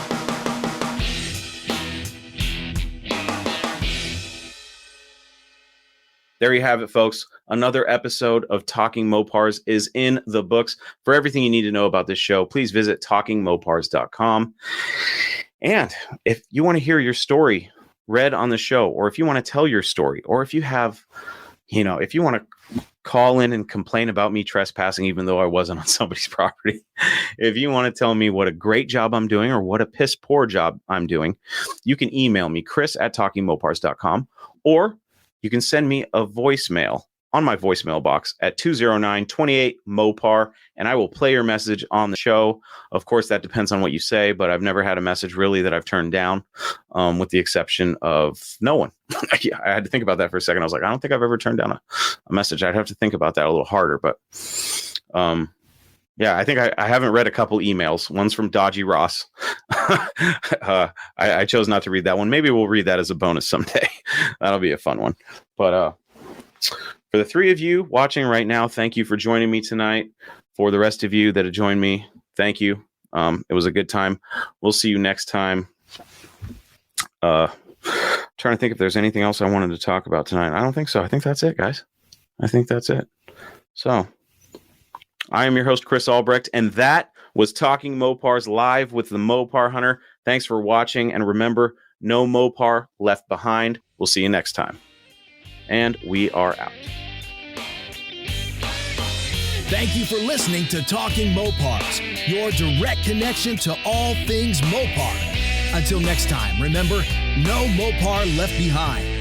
S1: There you have it, folks. Another episode of Talking Mopars is in the books. For everything you need to know about this show, please visit talkingmopars.com. And if you want to hear your story read on the show, or if you want to tell your story, or if you have, if you want to call in and complain about me trespassing, even though I wasn't on somebody's property, if you want to tell me what a great job I'm doing or what a piss poor job I'm doing, you can email me, chris@talkingmopars.com, or you can send me a voicemail on my voicemail box at 209-28-MOPAR, and I will play your message on the show. Of course, that depends on what you say, but I've never had a message really that I've turned down, with the exception of no one. Yeah, I had to think about that for a second. I was like, I don't think I've ever turned down a message. I'd have to think about that a little harder, but yeah, I think I haven't read a couple emails. One's from Dodgy Ross. I chose not to read that one. Maybe we'll read that as a bonus someday. That'll be a fun one. But for the three of you watching right now, thank you for joining me tonight. For the rest of you that have joined me, thank you. It was a good time. We'll see you next time. Trying to think if there's anything else I wanted to talk about tonight. I don't think so. I think that's it, guys. I think that's it. So I am your host, Chris Albrecht, and that was Talking Mopars live with the Mopar Hunter. Thanks for watching, and remember, no Mopar left behind. We'll see you next time. And we are out.
S2: Thank you for listening to Talking Mopars, your direct connection to all things Mopar. Until next time, remember, no Mopar left behind.